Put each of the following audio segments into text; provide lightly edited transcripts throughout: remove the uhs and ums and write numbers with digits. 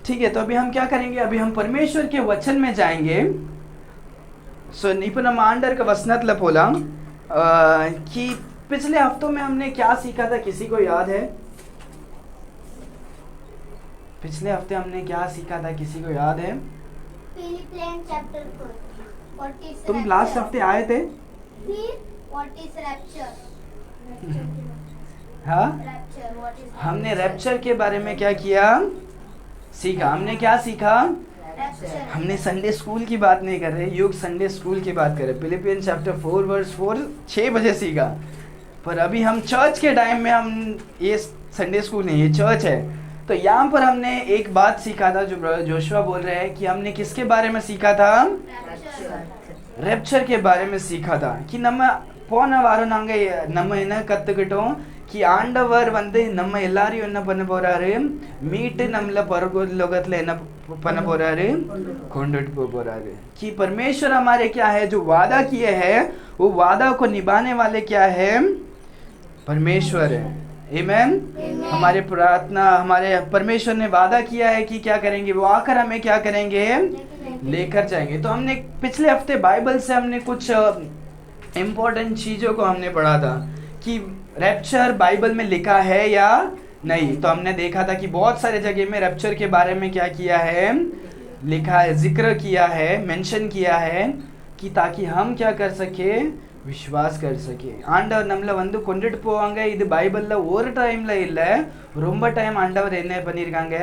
ठीक है, तो अभी हम क्या करेंगे, अभी हम परमेश्वर के वचन में जाएंगे. सो இப்போ நம்ம ஆண்டவருக்கு வசனத்துல போலாம். कि पिछले हफ्तों में हमने क्या सीखा था, किसी को याद है? पिछले हफ्ते हमने क्या सीखा था, किसी को याद है? Philippian chapter 4. तुम लास्ट हफ्ते आए थे? What is rapture? हाँ, रैप्चर व्हाट इज? हमने रैप्चर के बारे में क्या किया, सीखा. हमने क्या सीखा? रैप्चर. हमने संडे स्कूल की बात नहीं कर रहे, युग संडे स्कूल की बात कर रहे. फिलिपियन चैप्टर 4 वर्स 4 6 बजे सीखा. पर अभी हम चर्च के टाइम में, हम ये संडे स्कूल नहीं, ये चर्च है. तो यहाँ पर हमने एक बात सीखा था, जो ब्रदर जोशुआ बोल रहे हैं कि हमने किसके बारे में सीखा था? रैप्चर के बारे में सीखा था. कि நம்ம போன வாரம் நாங்க நம்ம என்ன கத்துக்கிட்டோம், कि ஆண்டவர் வந்து நம்ம எல்லாரையும் என்ன பண்ண போறாரு, மீட்டு நம்மள பரலோகத்துல என்ன பண்ண போறாரு, கொண்டுட்டு போக போறாரு. कि परमेश्वर हमारे क्या है, जो वादा किए हैं वो वादा को निभाने वाले क्या है, परमेश्वर है. आमीन. हमारे प्रार्थना, हमारे परमेश्वर ने वादा किया है कि क्या करेंगे, वो आकर हमें क्या करेंगे, लेकर जाएंगे. तो हमने पिछले हफ्ते बाइबल से हमने कुछ इम्पोर्टेंट चीज़ों को हमने पढ़ा था कि रैप्चर बाइबल में लिखा है या नहीं. तो हमने देखा था कि बहुत सारे जगह में रैप्चर के बारे में क्या किया है, लिखा है, जिक्र किया है, मेंशन किया है, कि ताकि हम क्या कर सके, விசுவாஸ் कर सके. ஆண்டவர் நம்மளை வந்து கொண்டுட்டு போவாங்க. இது பைபிளில் ஒரு டைமில் இல்லை, ரொம்ப டைம் ஆண்டவர் என்ன பண்ணியிருக்காங்க,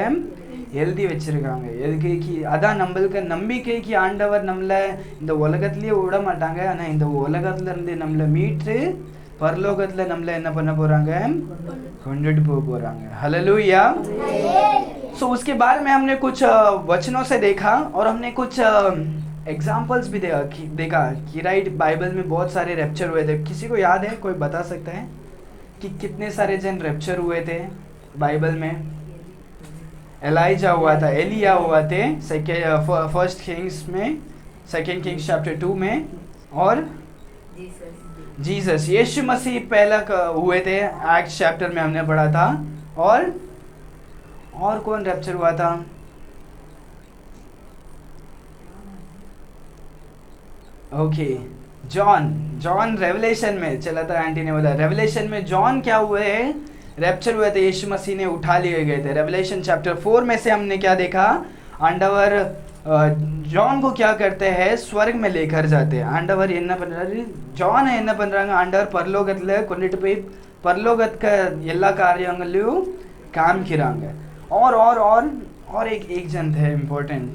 எழுதி வச்சிருக்காங்க. எதுக்கு? कि அதான் நம்மளுக்கு நம்பிக்கை, कि ஆண்டவர் நம்மளை இந்த உலகத்துலேயே விட மாட்டாங்க. ஆனால் இந்த உலகத்துலேருந்து நம்மளை மீட்டு பரலோகத்தில் நம்மளை என்ன பண்ண போகிறாங்க, கொண்டுட்டு போக போகிறாங்க. हालेलुया. सो उसके बारे में हमने कुछ वचनों से देखा और हमने कुछ एग्जाम्पल्स भी देखा कि राइट, बाइबल में बहुत सारे रैप्चर हुए थे. किसी को याद है, कोई बता सकता है कि कितने सारे जन रैप्चर हुए थे बाइबल में? एलाइजा हुआ था, एलिया हुआ थे फर्स्ट किंग्स में, सेकंड किंग्स चैप्टर 2 में, और जीसस यीशु मसीह पहला हुए थे, एक्ट्स चैप्टर में हमने पढ़ा था. और कौन रैप्चर हुआ था? ओके, जॉन रेवलेशन में चला था. आंटी ने बोला रेवलेशन में जॉन क्या हुए हैं, रैप्चर हुए थे, यीशु मसीह ने उठा लिए गए थे. रेवलेशन चैप्टर 4 में से हमने क्या देखा, आंडवर जॉन को क्या करते हैं, स्वर्ग में लेकर जाते हैं. आंडवर என்ன பண்றாரு, ஜான் என்ன பண்றாங்க, ஆண்டவர் பரலோகத்துல கொண்டுட்டு போய் பரலோகத்துக்கு எல்லா காரியங்களையும் காமிக்கிறாங்க. और एक जन थे इम्पोर्टेंट,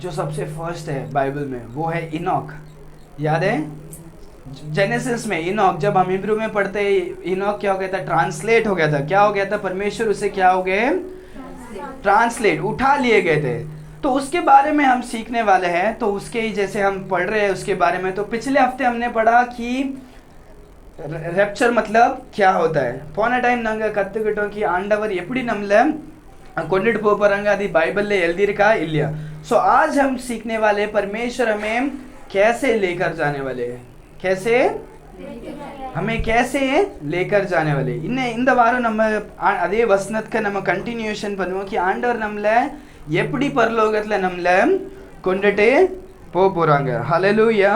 जो सबसे फर्स्ट है बाइबल में, वो है इनॉक. याद है? जेनेसिस में इनॉक, जब हम हिब्रू में पढ़ते इनॉक क्या हो गया था, ट्रांसलेट हो गया था. क्या हो गया था, परमेश्वर उसे क्या हो गए, ट्रांसलेट, उठा लिए गए थे. तो उसके बारे में हम सीखने वाले हैं. तो उसके ही जैसे हम पढ़ रहे हैं उसके बारे में. तो पिछले हफ्ते हमने पढ़ा कि रैप्चर मतलब क्या होता है. போன டைம் நாங்கள் கற்றுக்கிட்டோம் कि ஆண்டவர் எப்படி நம்மளை கொண்டுட்டு போக போகிறாங்க, அது பைபிளில் எழுதியிருக்கா இல்லையா. सो आज हम सीखने वाले परमेश्वर हमें कैसे लेकर जाने वाले हैं, कैसे हमें कैसे लेकर जाने वाले. இந்த வாரம் நம்ம அதே வசனத்துக்கு நம்ம கண்டினியூஷன் பண்ணுவோம். कि ஆண்டவர் நம்மளை எப்படி பரலோகத்தில் நம்மளை கொண்டுட்டு போக போகிறாங்க. हालेलुया.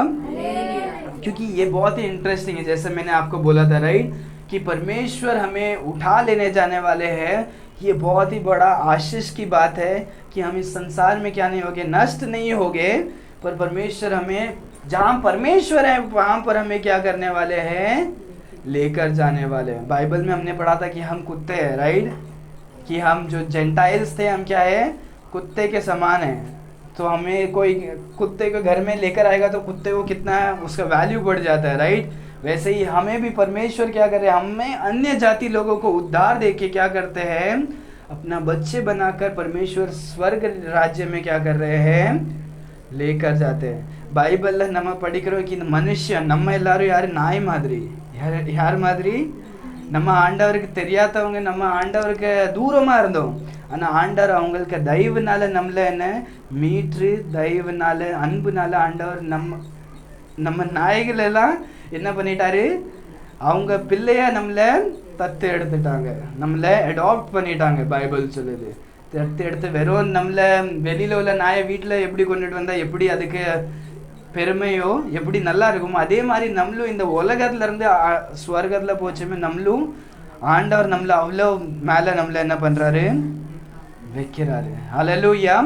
क्योंकि ये बहुत ही इंटरेस्टिंग है, जैसे मैंने आपको बोला था राइट, कि परमेश्वर हमें उठा लेने जाने वाले हैं. ये बहुत ही बड़ा आशीष की बात है कि हम इस संसार में क्या नहीं होंगे, नष्ट नहीं होंगे, पर परमेश्वर हमें, जहाँ परमेश्वर है वहाँ पर हमें क्या करने वाले हैं, लेकर जाने वाले हैं. बाइबल में हमने पढ़ा था कि हम कुत्ते हैं राइट, कि हम जो जेंटाइल्स थे, हम क्या है, कुत्ते के समान हैं. तो हमें कोई कुत्ते को घर में लेकर आएगा तो कुत्ते को कितना उसका वैल्यू बढ़ जाता है राइट. वैसे ही हमें भी परमेश्वर क्या कर रहे हैं, हमें अन्य जाति लोगों को उद्धार देके क्या करते हैं, अपना बच्चे बनाकर परमेश्वर स्वर्ग राज्य में क्या कर रहे हैं, लेकर जाते हैं. बाइबल நம்ம படிக்கிறோம் कि மனுஷன் நம்ம எல்லாரும் யாரு, நாய் மாதிரி. யார் மாதிரி? நம்ம ஆண்டவருக்கு தெரியாதவங்க, நம்ம ஆண்டவருக்கு தூரமாக இருந்தோம். ஆனால் ஆண்டவர் அவங்களுக்கு தயவுனால நம்மளை என்ன மீட்டு, தயவுனால அன்புனால ஆண்டவர் நம்ம நாய்களெல்லாம் என்ன பண்ணிட்டாரு, அவங்க பிள்ளைய நம்மளை தத்து எடுத்துட்டாங்க, நம்மளை அடாப்ட் பண்ணிட்டாங்க. பைபிள் சொல்லுது தத்து எடுத்து வெறும் நம்மளை வெளியில உள்ள நாயை வீட்டில் எப்படி கொண்டுட்டு வந்தா எப்படி அதுக்கு பெருமையோ எப்படி நல்லா இருக்குமோ அதே மாதிரி நம்மளும் இந்த உலகத்துல இருந்து ஸ்வர்கத்துல போச்சுமே நம்மளும் ஆண்டவர் நம்மளை அவ்வளோ மேல நம்மளை என்ன பண்றாரு வைக்கிறாரு. हालेलुया।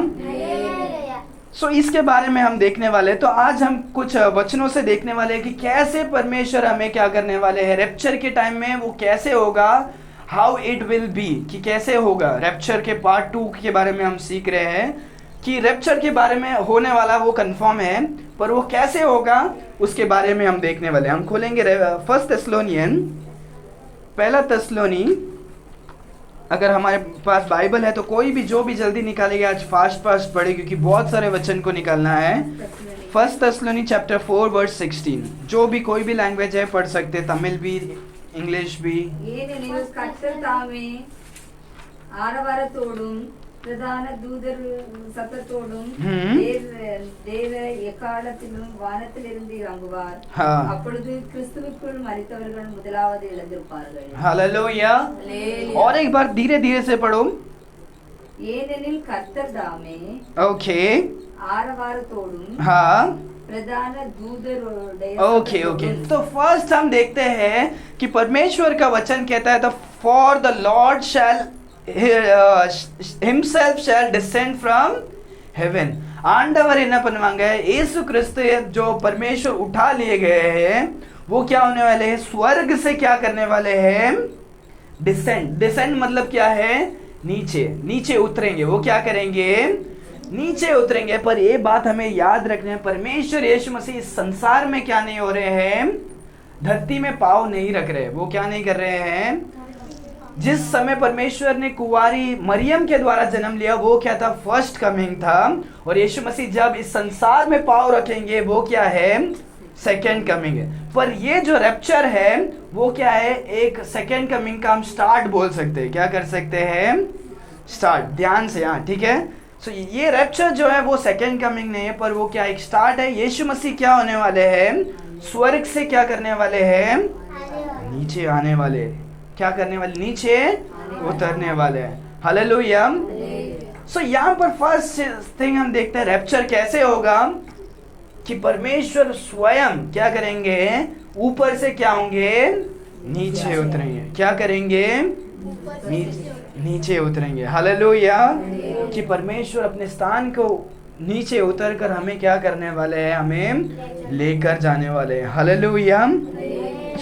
सो इसके बारे में हम देखने वाले हैं। तो आज हम कुछ वचनों से देखने वाले हैं कि कैसे परमेश्वर हमें क्या करने वाले हैं रैप्चर के टाइम में, वो कैसे होगा, हाउ इट विल बी, कि कैसे होगा। रैप्चर के पार्ट 2 के बारे में हम सीख रहे हैं कि रैप्चर के बारे में होने वाला वो कंफर्म है, पर वो कैसे होगा उसके बारे में हम देखने वाले हैं। हम खोलेंगे फर्स्ट थेस्सलोनियन, पहला थेस्सलोनी। अगर हमारे पास बाइबल है तो कोई भी जो भी जल्दी निकालेगा आज फास्ट पढ़े, क्योंकि बहुत सारे वचन को निकालना है। First Thessalonians chapter 4 verse 16। जो भी कोई भी लैंग्वेज है पढ़ सकते, तमिल भी इंग्लिश भी। ஏனெனில் கர்த்தர் தாமே ஆரவாரத்தோடும் பிரதான தூதர் சத்தத்தோடும் தேவ எக்காலத்திலும் வானத்திலிருந்து இறங்குவார். அப்பொழுது கிறிஸ்துவுக்குள் மரித்தவர்கள் முதலாவது எழுந்திருப்பார்கள். हालेलुया। और एक बार धीरे धीरे से पढ़ो। ஏனெனில் கர்த்தர் தாமே ओके ஆரவாரத்தோடும் हाँ प्रधान दूधरोड़े। Okay okay. तो फर्स्ट हम देखते हैं कि परमेश्वर का वचन कहता है, for the Lord shall himself shall descend from heaven। आंडवर என்ன பண்ணுவாங்க, यीशु क्रिस्त जो परमेश्वर उठा लिए गए हैं वो क्या होने वाले हैं, स्वर्ग से क्या करने वाले हैं, डिसेंड मतलब क्या है, नीचे उतरेंगे। वो क्या करेंगे, नीचे उतरेंगे। पर ये बात हमें याद रखना है, परमेश्वर यीशु मसीह इस संसार में क्या नहीं हो रहे हैं, धरती में पाँव नहीं रख रहे। वो क्या नहीं कर रहे हैं, जिस समय परमेश्वर ने कुंवारी मरियम के द्वारा जन्म लिया वो क्या था, फर्स्ट कमिंग था। और यीशु मसीह जब इस संसार में पाँव रखेंगे वो क्या है, सेकेंड कमिंग है। पर ये जो रैप्चर है वो क्या है, एक सेकेंड कमिंग का हम स्टार्ट बोल सकते हैं। क्या कर सकते हैं, स्टार्ट। ध्यान से, हाँ ठीक है। सो ये रैप्चर जो है वो सेकेंड कमिंग नहीं है, पर वो क्या एक स्टार्ट है। यीशु मसीह क्या होने वाले हैं, स्वर्ग से क्या करने वाले हैं, नीचे आने वाले। क्या करने वाले, नीचे उतरने वाले हैं। हालेलुया। सो यहाँ पर फर्स्ट थिंग हम देखते हैं रैप्चर कैसे होगा, कि परमेश्वर स्वयं क्या करेंगे, ऊपर से क्या होंगे, नीचे उतरेंगे। क्या करेंगे, नीचे उतरेंगे। हालेलुया। कि परमेश्वर अपने स्थान को नीचे उतर कर हमें क्या करने वाले हैं, हमें लेकर जाने वाले हैं। हालेलुया।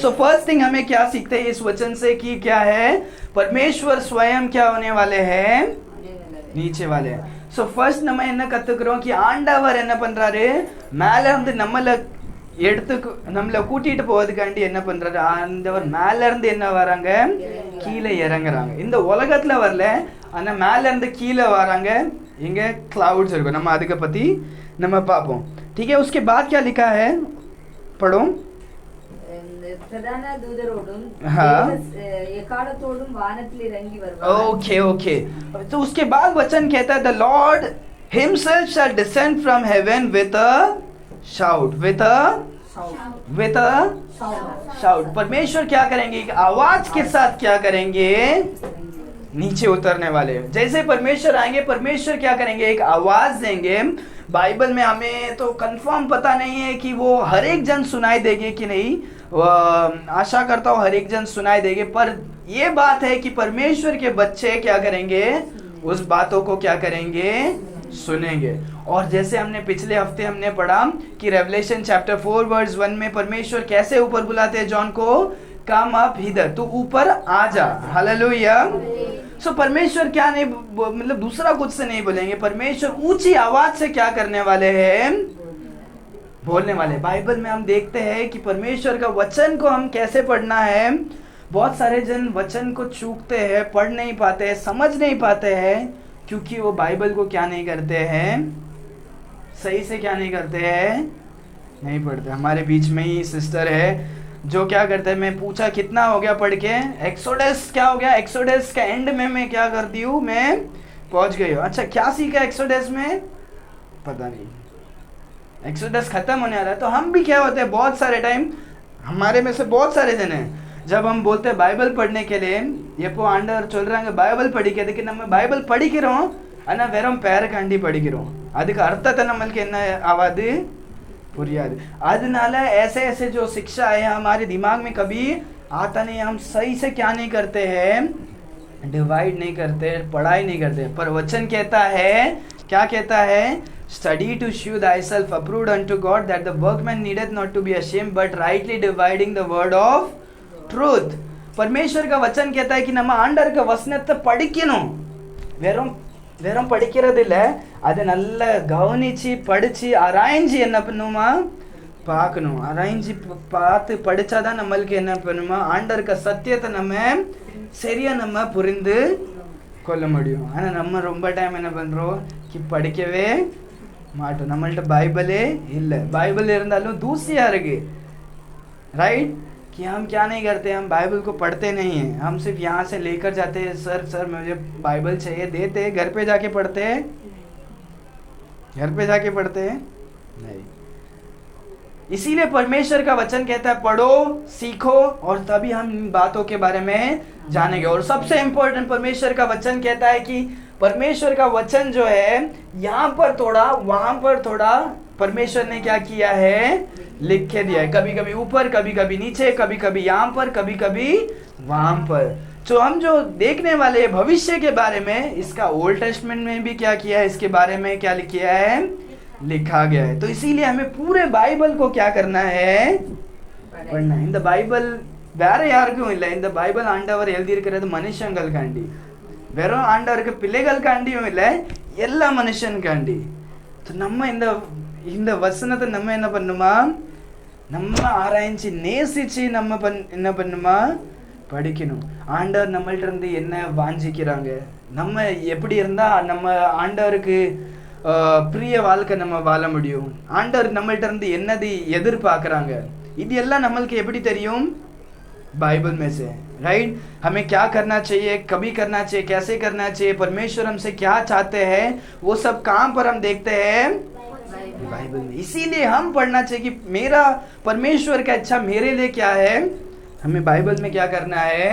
सो फर्स्ट थिंग हमें क्या सीखते हैं इस वचन से, कि क्या है, परमेश्वर स्वयं क्या होने वाले हैं, नीचे वाले हैं। सो फर्स्ट நம்ம என்ன கத்துக்கிறோம், कि ஆண்டவர் என்ன பண்றாரு, மேல இருந்து நம்மள கூட்டிட்டு போவதுக்காண்டி என்ன பண்றாரு, ஆண்டவர் மேல இருந்து என்ன வராங்க, கீழே இறங்குறாங்க। இந்த உலகத்துல வரல, ஆனா மேல இருந்து கீழே வராங்க। இங்க क्लाउड्स இருக்கும், நம்ம அதுக்கு பத்தி நம்ம பாப்போம்। ठीक है। उसके बाद क्या लिखा है, पढ़ो। प्रधान दूधरोडुम एकालतोडुम वानत्तिल इरंगी वरुवार। Okay okay. तो उसके बाद वचन कहता है, the Lord himself shall descend from heaven with a shout. With a shout. परमेश्वर क्या करेंगे, एक आवाज के साथ क्या करेंगे, नीचे उतरने वाले। जैसे परमेश्वर आएंगे, परमेश्वर क्या करेंगे, एक आवाज देंगे। बाइबल में हमें तो कंफर्म पता नहीं है कि वो हर एक जन सुनाई देंगे कि नहीं, आशा करता हूँ हर एक जन सुनाई देंगे। पर ये बात है कि परमेश्वर के बच्चे क्या करेंगे, उस बातों को क्या करेंगे, सुनेंगे। और जैसे हमने पिछले हफ्ते हमने पढ़ा कि रेवलेशन चैप्टर 4 वर्स 1 में परमेश्वर कैसे ऊपर बुलाते हैं जॉन को, कम अप हिदर, तू ऊपर आ जा। हालेलुया। सो परमेश्वर क्या नहीं, मतलब दूसरा कुछ से नहीं बोलेंगे, परमेश्वर ऊंची आवाज से क्या करने वाले हैं, बोलने वाले। बाइबल में हम देखते हैं कि परमेश्वर का वचन को हम कैसे पढ़ना है। बहुत सारे जन वचन को चूकते हैं, पढ़ नहीं पाते हैं, समझ नहीं पाते हैं, क्योंकि वो बाइबल को क्या नहीं करते हैं, सही से क्या नहीं करते हैं, नहीं पढ़ते। हमारे बीच में ही सिस्टर है जो क्या करते हैं, मैं पूछा कितना हो गया पढ़ के, एक्सोडस क्या हो गया, एक्सोडस का एंड में मैं क्या करती हूँ, मैं पहुंच गई हूँ। अच्छा क्या सीखा एक्सोडस में, पता नहीं, एक्सोडस खत्म होने वाला है। तो हम भी क्या होते हैं, बहुत सारे टाइम हमारे में से बहुत सारे जन हैं जब हम बोलते हैं बाइबल पढ़ने के लिए எப்போ ஆண்டவர் சொல்றாங்க பைபிள் படிக்க, அதுக்கு நம்ம பைபிள் படிக்கிறோம் ஆனா வெறும் பேரக்காண்டி படிக்கிறோம், அதுக்கு அர்த்தத்தை நம்மளுக்கு என்ன ஆவாது, புரியாது. அதனால ऐसे ऐसे जो शिक्षा है हमारे दिमाग में कभी आता नहीं, हम सही से क्या नहीं करते हैं, डिवाइड नहीं करते, पढ़ाई नहीं करते. पर वचन कहता है, क्या कहता है, study to shew thyself approved unto God, that the workman needeth not to be ashamed but rightly dividing the word of truth. परमेश्वर का वचन कहता है कि நம்ம ஆண்டவருக்கு வசனத்தை படிக்கணும், வெறும் படிக்கிறதில்ல, அதை நல்லா கவனிச்சு படிச்சு ஆராய்ஞ்சு என்ன பண்ணுமா பார்க்கணும். ஆராய்ஞ்சு பார்த்து படிச்சாதான் நம்மளுக்கு என்ன பண்ணுமா ஆண்டவருக்கு சத்தியத்தை நம்ம சரியா நம்ம புரிந்து கொள்ள முடியும். ஆனா நம்ம ரொம்ப டைம் என்ன பண்றோம் कि படிக்கவே மாட்டோம், நம்மள்ட்ட பைபிளே இல்லை, பைபிள் இருந்தாலும் दूसरिया இருக்கு, राइट. कि हम क्या नहीं करते, हम बाइबल को पढ़ते नहीं हैं, हम सिर्फ यहाँ से लेकर जाते हैं, सर मुझे बाइबल चाहिए, देते, घर पे जाके पढ़ते हैं, घर पे जाके पढ़ते हैं नहीं. इसीलिए परमेश्वर का वचन कहता है पढ़ो, सीखो, और तभी हम इन बातों के बारे में जानेंगे. और सबसे इम्पोर्टेंट परमेश्वर का वचन कहता है कि परमेश्वर का वचन जो है यहाँ पर थोड़ा वहां पर थोड़ा परमेश्वर ने क्या किया है, लिख के दिया है, कभी कभी ऊपर, कभी कभी नीचे, कभी कभी यहाँ पर, कभी कभी वहां पर. जो हम जो देखने वाले हैं भविष्य के बारे में, इसका ओल्ड टेस्टमेंट में भी क्या किया है, इसके बारे में क्या किया है, लिखा गया है. तो इसीलिए हमें पूरे बाइबल को क्या करना है, पढ़ना है. இந்த பைபிள் வேற யாருக்கும் இல்லை, இந்த பைபிள் ஆண்டவர் எழுதியிருக்கிறது மனுஷங்களுக்காண்டி, வெறும் ஆண்டவருக்கு பிள்ளைகளுக்காண்டியும் இல்லை, எல்லா மனுஷனுக்காண்டி. நம்ம இந்த வசனத்தை நம்ம என்ன பண்ணுமா, நம்ம ஆராய்ச்சி நேசிச்சு நம்ம என்ன பண்ணுமா படிக்கணும். ஆண்டவர் நம்மள்ட்ட இருந்து என்ன வாஞ்சிக்கிறாங்க, நம்ம எப்படி இருந்தா நம்ம ஆண்டவருக்கு பிரிய வாழ்க்கை நம்ம வாழ முடியும், ஆண்டவர் நம்மள்ட்ட இருந்து என்னது எதிர்பார்க்குறாங்க, இது எல்லாம் நம்மளுக்கு எப்படி தெரியும், बाइबल में से, राइट. हमें क्या करना चाहिए, कभी करना चाहिए, कैसे करना चाहिए, परमेश्वर हमसे क्या चाहते हैं, वो सब कहाँ पर हम देखते हैं, बाइबल में. इसीलिए हम पढ़ना चाहिए कि मेरा परमेश्वर का अच्छा मेरे लिए क्या है, हमें बाइबल में क्या करना है,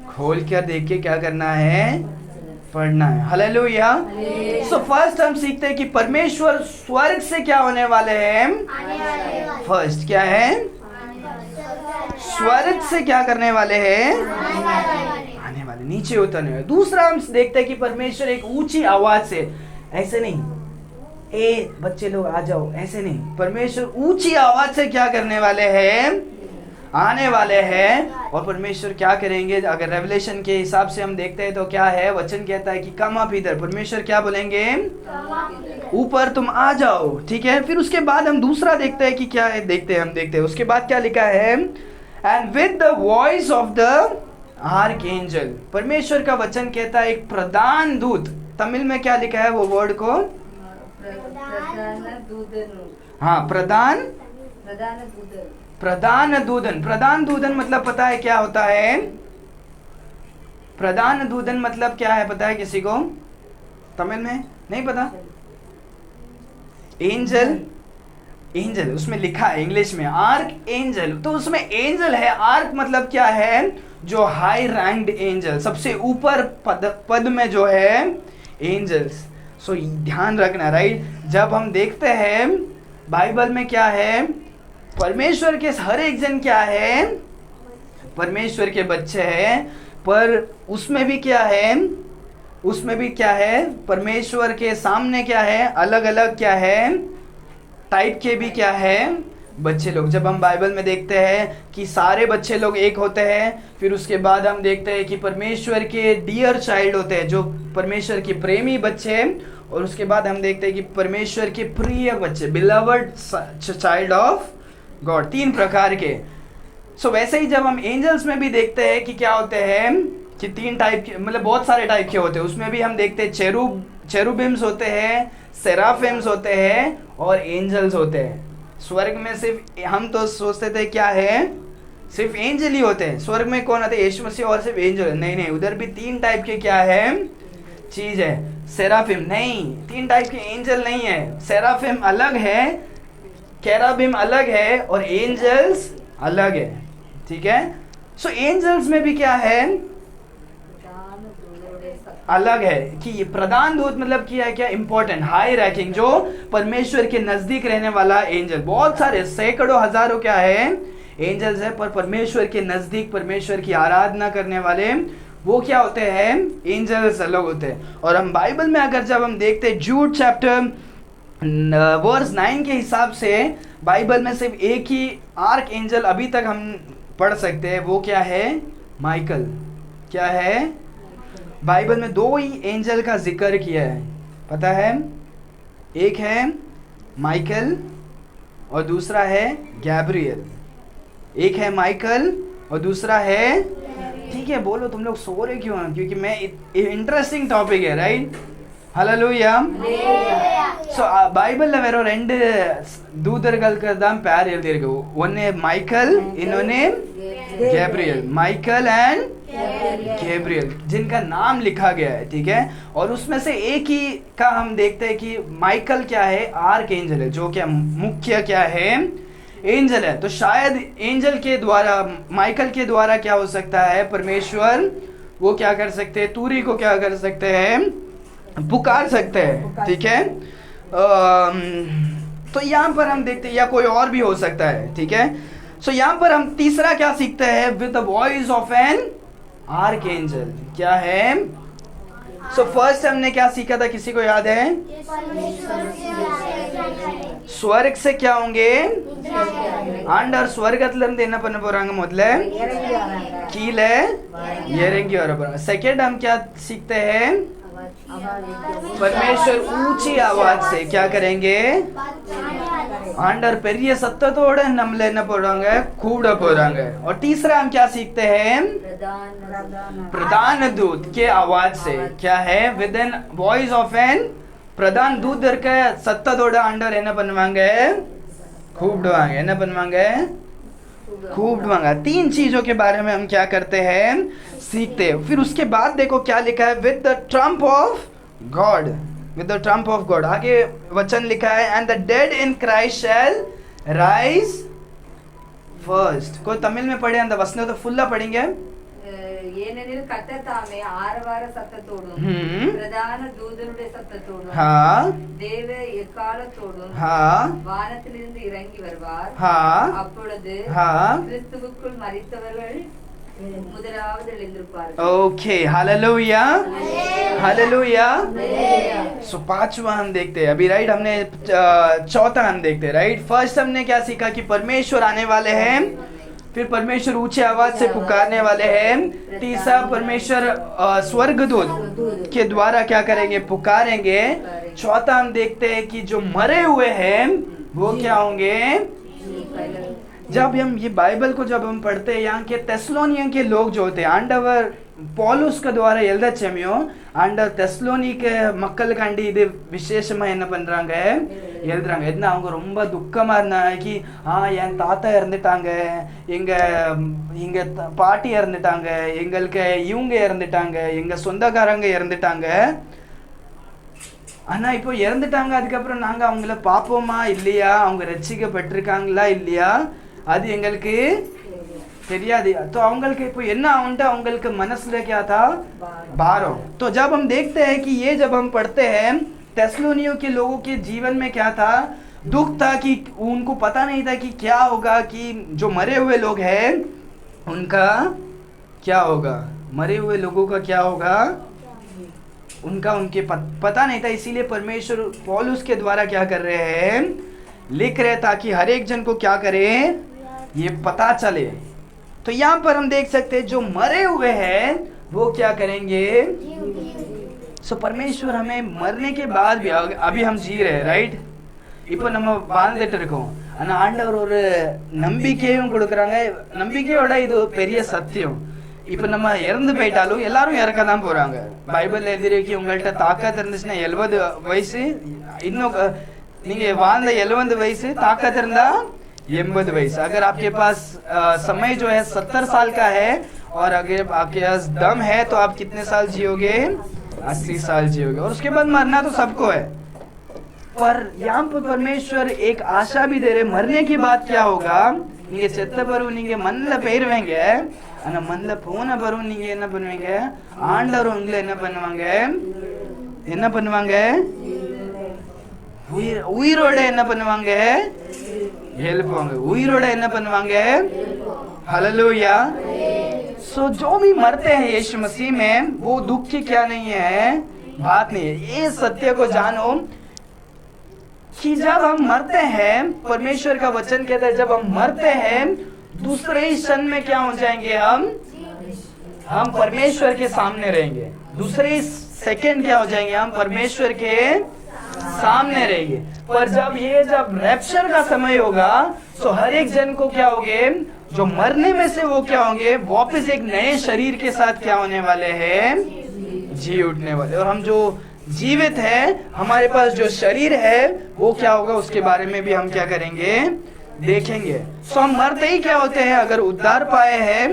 खोल कर देख के क्या करना है, पढ़ना है. हालेलुया. सो फर्स्ट हम सीखते हैं कि परमेश्वर स्वर्ग से क्या होने वाले हैं, फर्स्ट क्या है, स्वर्ग से क्या करने वाले हैं, आने वाले, नीचे उतरने वाले. दूसरा हम देखते हैं कि परमेश्वर एक ऊंची आवाज से, ऐसे नहीं ए बच्चे लोग आ जाओ, ऐसे नहीं, परमेश्वर ऊंची आवाज से क्या करने वाले हैं, आने वाले हैं. और परमेश्वर क्या करेंगे, अगर रेवलेशन के हिसाब से हम देखते हैं तो क्या है, वचन कहता है कि कम अप इधर, परमेश्वर क्या बोलेंगे, ऊपर तुम आ जाओ, ठीक है. फिर उसके बाद हम दूसरा देखते हैं कि क्या है, देखते हैं उसके बाद क्या लिखा है, and with the voice of the arc angel. परमेश्वर का वचन कहता है एक प्रधान दूत, तमिल में क्या लिखा है वो वर्ड को, हाँ प्रधान दूतन. प्रधान दूतन मतलब पता है क्या होता है, प्रधान दूतन मतलब क्या है पता है किसी को, तमिल में नहीं पता, एंजल उसमें लिखा है इंग्लिश में आर्क एंजल, तो उसमें एंजल है. आर्क मतलब क्या है, जो हाई रैंक्ड एंजल, सबसे ऊपर पद में जो है एंजल्स. सो ध्यान रखना, राइट. जब हम देखते हैं बाइबल में क्या है, परमेश्वर के हर एक जन क्या है, परमेश्वर के बच्चे हैं, पर उसमें भी क्या है, परमेश्वर के सामने क्या है, अलग अलग क्या है, टाइप के भी क्या है बच्चे लोग. जब हम बाइबल में देखते हैं कि सारे बच्चे लोग एक होते हैं, फिर उसके बाद हम देखते हैं कि परमेश्वर के डियर चाइल्ड होते हैं, जो परमेश्वर के प्रेमी बच्चे, और उसके बाद हम देखते हैं कि परमेश्वर के प्रिय बच्चे, बिलवड चाइल्ड ऑफ गॉड, 3 प्रकार के. सो वैसे ही जब हम एंजल्स में भी देखते हैं कि क्या होते हैं, कि 3 टाइप के, मतलब बहुत सारे टाइप के होते हैं. उसमें भी हम देखते हैं चेरुबिम्स होते हैं, सेराफिम्स होते हैं, और एंजल्स होते हैं. स्वर्ग में सिर्फ हम तो सोचते थे क्या है, सिर्फ एंजल ही होते हैं. स्वर्ग में कौन आते हैं, यीशु मसीह और सिर्फ एंजल. नहीं, उधर भी 3 टाइप के क्या है, चीज है. सेराफिम नहीं, 3 टाइप के एंजल नहीं है. सेराफिम अलग है, केराबिम अलग है, और एंजल्स अलग है, ठीक है. सो एंजल्स में भी क्या है, പ്രധാന ദൂതരുടെ സത്ത- अलग है कि ये प्रधान दूत मतलब क्या है, क्या इंपॉर्टेंट हाई रैंकिंग, जो परमेश्वर के नजदीक रहने वाला एंजल। बहुत सारे सैकड़ों हजारों क्या है एंजल्स है, पर परमेश्वर के नजदीक परमेश्वर की आराधना करने वाले वो क्या होते हैं, एंजल्स अलग होते हैं। और हम बाइबल में अगर जब हम देखते हैं जूड चैप्टर वर्स 9 के हिसाब से, बाइबल में सिर्फ एक ही आर्क एंजल अभी तक हम पढ़ सकते हैं, वो क्या है, माइकल। क्या है, बाइबल में 2 ही एंजल का जिक्र किया है, पता है, एक है माइकल और दूसरा है गैब्रियल। एक है माइकल और दूसरा है, ठीक है बोलो, तुम लोग सो रहे क्यों हैं, क्योंकि मैं इंटरेस्टिंग टॉपिक है, राइट, हालेलूया। सो பைபிள்ல வேற 2 தூதர்களுக்கு தான் பேர் எழுதியிருக்கு, ஒன்னு மைக்கேல், இன்னொன்னு गैब्रियल, माइकल एंड गैब्रियल, जिनका नाम लिखा गया है, ठीक है। और उसमें से एक ही का हम देखते हैं कि माइकल क्या है, आर्क एंजल है, जो क्या मुख्य क्या है, एंजल है। तो शायद एंजल के द्वारा, माइकल के द्वारा क्या हो सकता है, परमेश्वर वो क्या कर सकते हैं, तूरी को क्या कर सकते हैं, पुकार सकते हैं, ठीक है। तो यहाँ पर हम देखते हैं, या कोई और भी हो सकता है, ठीक है। सो यहाँ पर हम तीसरा क्या सीखते हैं, with the voice of an arc angel, क्या है। सो फर्स्ट हमने क्या सीखा था, किसी को याद है, स्वर्ग से क्या होंगे, ஆண்டவர் ஸ்வர்கத்துல இருந்து என்ன பண்ண போறாங்க, முதல்ல இறங்கி வராங்க. கீழே இறங்கி வர போறாங்க। सेकंड हम क्या सीखते हैं, परमेश्वर ऊंची आवाज से क्या करेंगे, ஆண்டவர் பெரிய சத்தத்தோட நம்மள என்ன போறாங்க, கூப்பிட போறாங்க। और तीसरा हम क्या सीखते हैं, பிரதான प्रधान दूत के आवाज से, क्या है, with an voice of an प्रधान दूत இருக்க சத்தத்தோட ஆண்டவர் என்ன பண்ணுவாங்க, கூப்பிடுவாங்க, என்ன பண்ணுவாங்க, கூப்பிடுவாங்க। 3 चीजों के बारे में हम क्या करते हैं, सीखते हैं। फिर उसके बाद देखो क्या लिखा है, with the trump of God, with the trump of God, आगे वचन लिखा है, and the dead in Christ shall rise first. कोई तमिल में पढ़े அந்த வசனம் तो फुल्ला पढ़ेंगे। ஏனெனில் கர்த்தர் தாமே ஆரவார சத்தத்தோடும் பிரதான தூதருடைய சத்தத்தோடும் हाँ தேவ எக்காலத்தோடும் हाँ வானத்திலிருந்து இறங்கி வருவார்। हाँ அப்பொழுது हाँ கிறிஸ்துவுக்குள் மரித்தவர்கள் முதலாவது எழுந்திருப்பார்கள்। Okay, hallelujah hallelujah. सो पांचवा हम देखते हैं अभी, राइट, हमने चौथा हम देखते हैं, राइट। फर्स्ट हमने क्या सीखा कि परमेश्वर आने वाले हैं, फिर परमेश्वर ऊंचे आवाज से पुकारने वाले हैं, तीसरा परमेश्वर स्वर्गदूत के द्वारा क्या करेंगे, पुकारेंगे। चौथा हम देखते हैं कि जो मरे हुए हैं वो क्या होंगे। जब हम ये बाइबल को जब हम पढ़ते हैं, यहाँ के तेस्लोनियन के लोग जो होते हैं, ஆண்டவர் பவுலுஸ்க்கு द्वारा எழுதச்சமியோ ஆண்டவர் தெஸ்லோனிக்க மக்களுக்காண்டி இது விசேஷமா என்ன பண்றாங்க, எழுதுறாங்க। என்ன, அவங்க ரொம்ப துக்கமா இருந்தாங்க कि என் தாத்தா இறந்துட்டாங்க, எங்க பாட்டி இறந்துட்டாங்க, எங்களுக்கு இவங்க இறந்துட்டாங்க, எங்க சொந்தக்காரங்க இறந்துட்டாங்க, ஆனா இப்போ இறந்துட்டாங்க, அதுக்கப்புறம் நாங்க அவங்கள பார்ப்போமா இல்லையா, அவங்க ரட்சிக்கப்பட்டிருக்காங்களா இல்லையா, அது எங்களுக்கு தெரியாது। तो அவங்களுக்கு இப்போ என்ன ஆகும்ட்டு, அவங்களுக்கு मनसல क्या था, भारो। तो जब हम देखते हैं कि ये जब हम पढ़ते हैं, तेस्लोनियों के लोगों के जीवन में क्या था, दुख था कि उनको पता नहीं था कि क्या होगा, कि जो मरे हुए लोग हैं उनका क्या होगा, मरे हुए लोगों का क्या होगा, उनका उनके पता नहीं था। इसीलिए परमेश्वर पौलुस के द्वारा क्या कर रहे हैं, लिख रहे, ताकि हर एक जन को क्या करे, ये पता चले। तो यहाँ पर हम देख सकते हैं जो मरे हुए हैं वो क्या करेंगे। सो परमेश्वर हमें मरने के बाद भी, अभी हम जी रहे हैं, राइट, இப்போ நம்ம வாழ்ந்துட்டு இருக்கோம், ஆனா ஆண்டவர் ஒரு நம்பிக்கையும் கொடுக்குறாங்க। நம்பிக்கையோட இது ஒரு பெரிய சத்தியம்। இப்போ நம்ம இறந்து போயிட்டாலும் எல்லாரும் இறக்க தான் போறாங்க। பைபிள்ல எழுதிருக்கு, உங்கள்கிட்ட தாக்கத்து இருந்துச்சுன்னா 70 வயசு, இன்னும் நீங்க வாழ்ந்த 70 வயசு, தாக்கத்து இருந்தா 80 वयस। अगर आपके पास समय जो है 70 साल का है, और अगर आपके पास दम है तो आप कितने साल जियोगे, 80 साल जियोगे, और उसके बाद मरना तो सबको है। पर यहाँ पर परमेश्वर एक आशा भी दे रहे, मरने के बाद क्या होगा, நீங்க செத்த பிறகு நீங்க மண்ணில் பெயர்வீங்க, ஆனா மண்ல போன பிறகு நீங்க என்ன பண்ணுவீங்க? ஆண்டவர் உங்களை என்ன பண்ணுவாங்க? என்ன பண்ணுவாங்க? உயிரோட என்ன பண்ணுவாங்க? எழுப்புவாங்க. உயிரோட என்ன பண்ணுவாங்க? हालेलुया। सो जो भी मरते हैं यीशु मसीह में, वो दुख की क्या नहीं है, बात नहीं है। ये सत्य को जानो कि जब हम मरते हैं, परमेश्वर का वचन कहता है जब हम मरते हैं दूसरे ही क्षण में क्या हो जाएंगे? हम परमेश्वर के सामने रहेंगे। दूसरे ही सेकंड क्या हो जाएंगे? हम परमेश्वर के सामने रहेंगे। पर जब रैप्चर का समय होगा तो हर एक जन को क्या होंगे? जो मरने में से वो क्या होंगे? वापस एक नए शरीर के साथ क्या होने वाले हैं? जी उठने वाले। और हम जो जीवित है, हमारे पास जो शरीर है वो क्या होगा उसके बारे में भी हम क्या करेंगे? देखेंगे। सो हम मरते ही क्या होते हैं? अगर उद्धार पाए हैं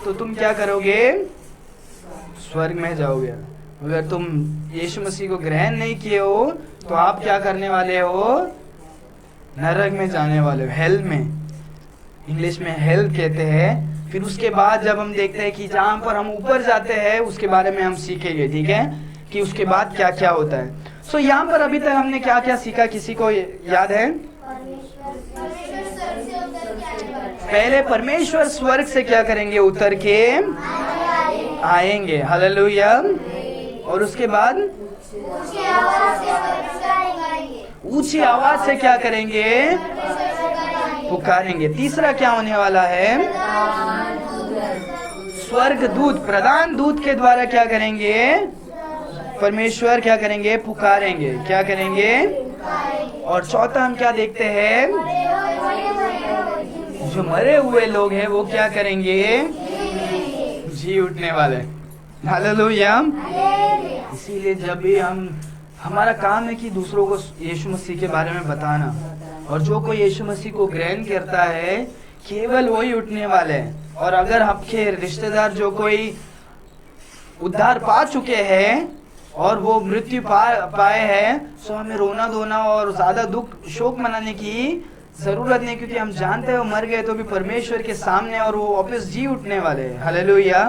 तो तुम क्या करोगे? स्वर्ग में जाओगे। अगर तुम यीशु मसीह को ग्रहण नहीं किए हो तो आप क्या करने वाले हो? नरक में जाने वाले हो, हेल में। इंग्लिश में हेल कहते हैं। फिर उसके बाद जब हम देखते हैं कि जहां पर हम ऊपर जाते हैं उसके बारे में हम सीखेंगे, ठीक है, कि उसके बाद क्या क्या होता है। सो यहाँ पर अभी तक हमने क्या क्या सीखा, किसी को याद है? पहले परमेश्वर स्वर्ग से क्या करेंगे? उतर के आएंगे। हालेलुया। और उसके बाद ऊंची आवाज से क्या करेंगे? पुकारेंगे। तीसरा क्या होने वाला है? स्वर्ग दूत, प्रधान दूत के द्वारा क्या करेंगे? परमेश्वर क्या करेंगे? पुकारेंगे। क्या करेंगे? और चौथा हम क्या देखते हैं? जो मरे हुए लोग हैं वो क्या करेंगे? जी उठने वाले। हालेलुया। इसीलिए जब भी हमारा काम है कि दूसरों को यीशु मसीह के बारे में बताना, और जो कोई यीशु मसीह को ग्रहण करता है केवल वही उठने वाले हैं। और अगर आपके रिश्तेदार जो कोई उद्धार पा चुके हैं और वो मृत्यु पाए हैं, तो हमें रोना धोना और ज्यादा दुख शोक मनाने की जरूरत नहीं, क्योंकि हम जानते हैं वो मर गए तो भी परमेश्वर के सामने और वो वापस जी उठने वाले हैं। हालेलुया।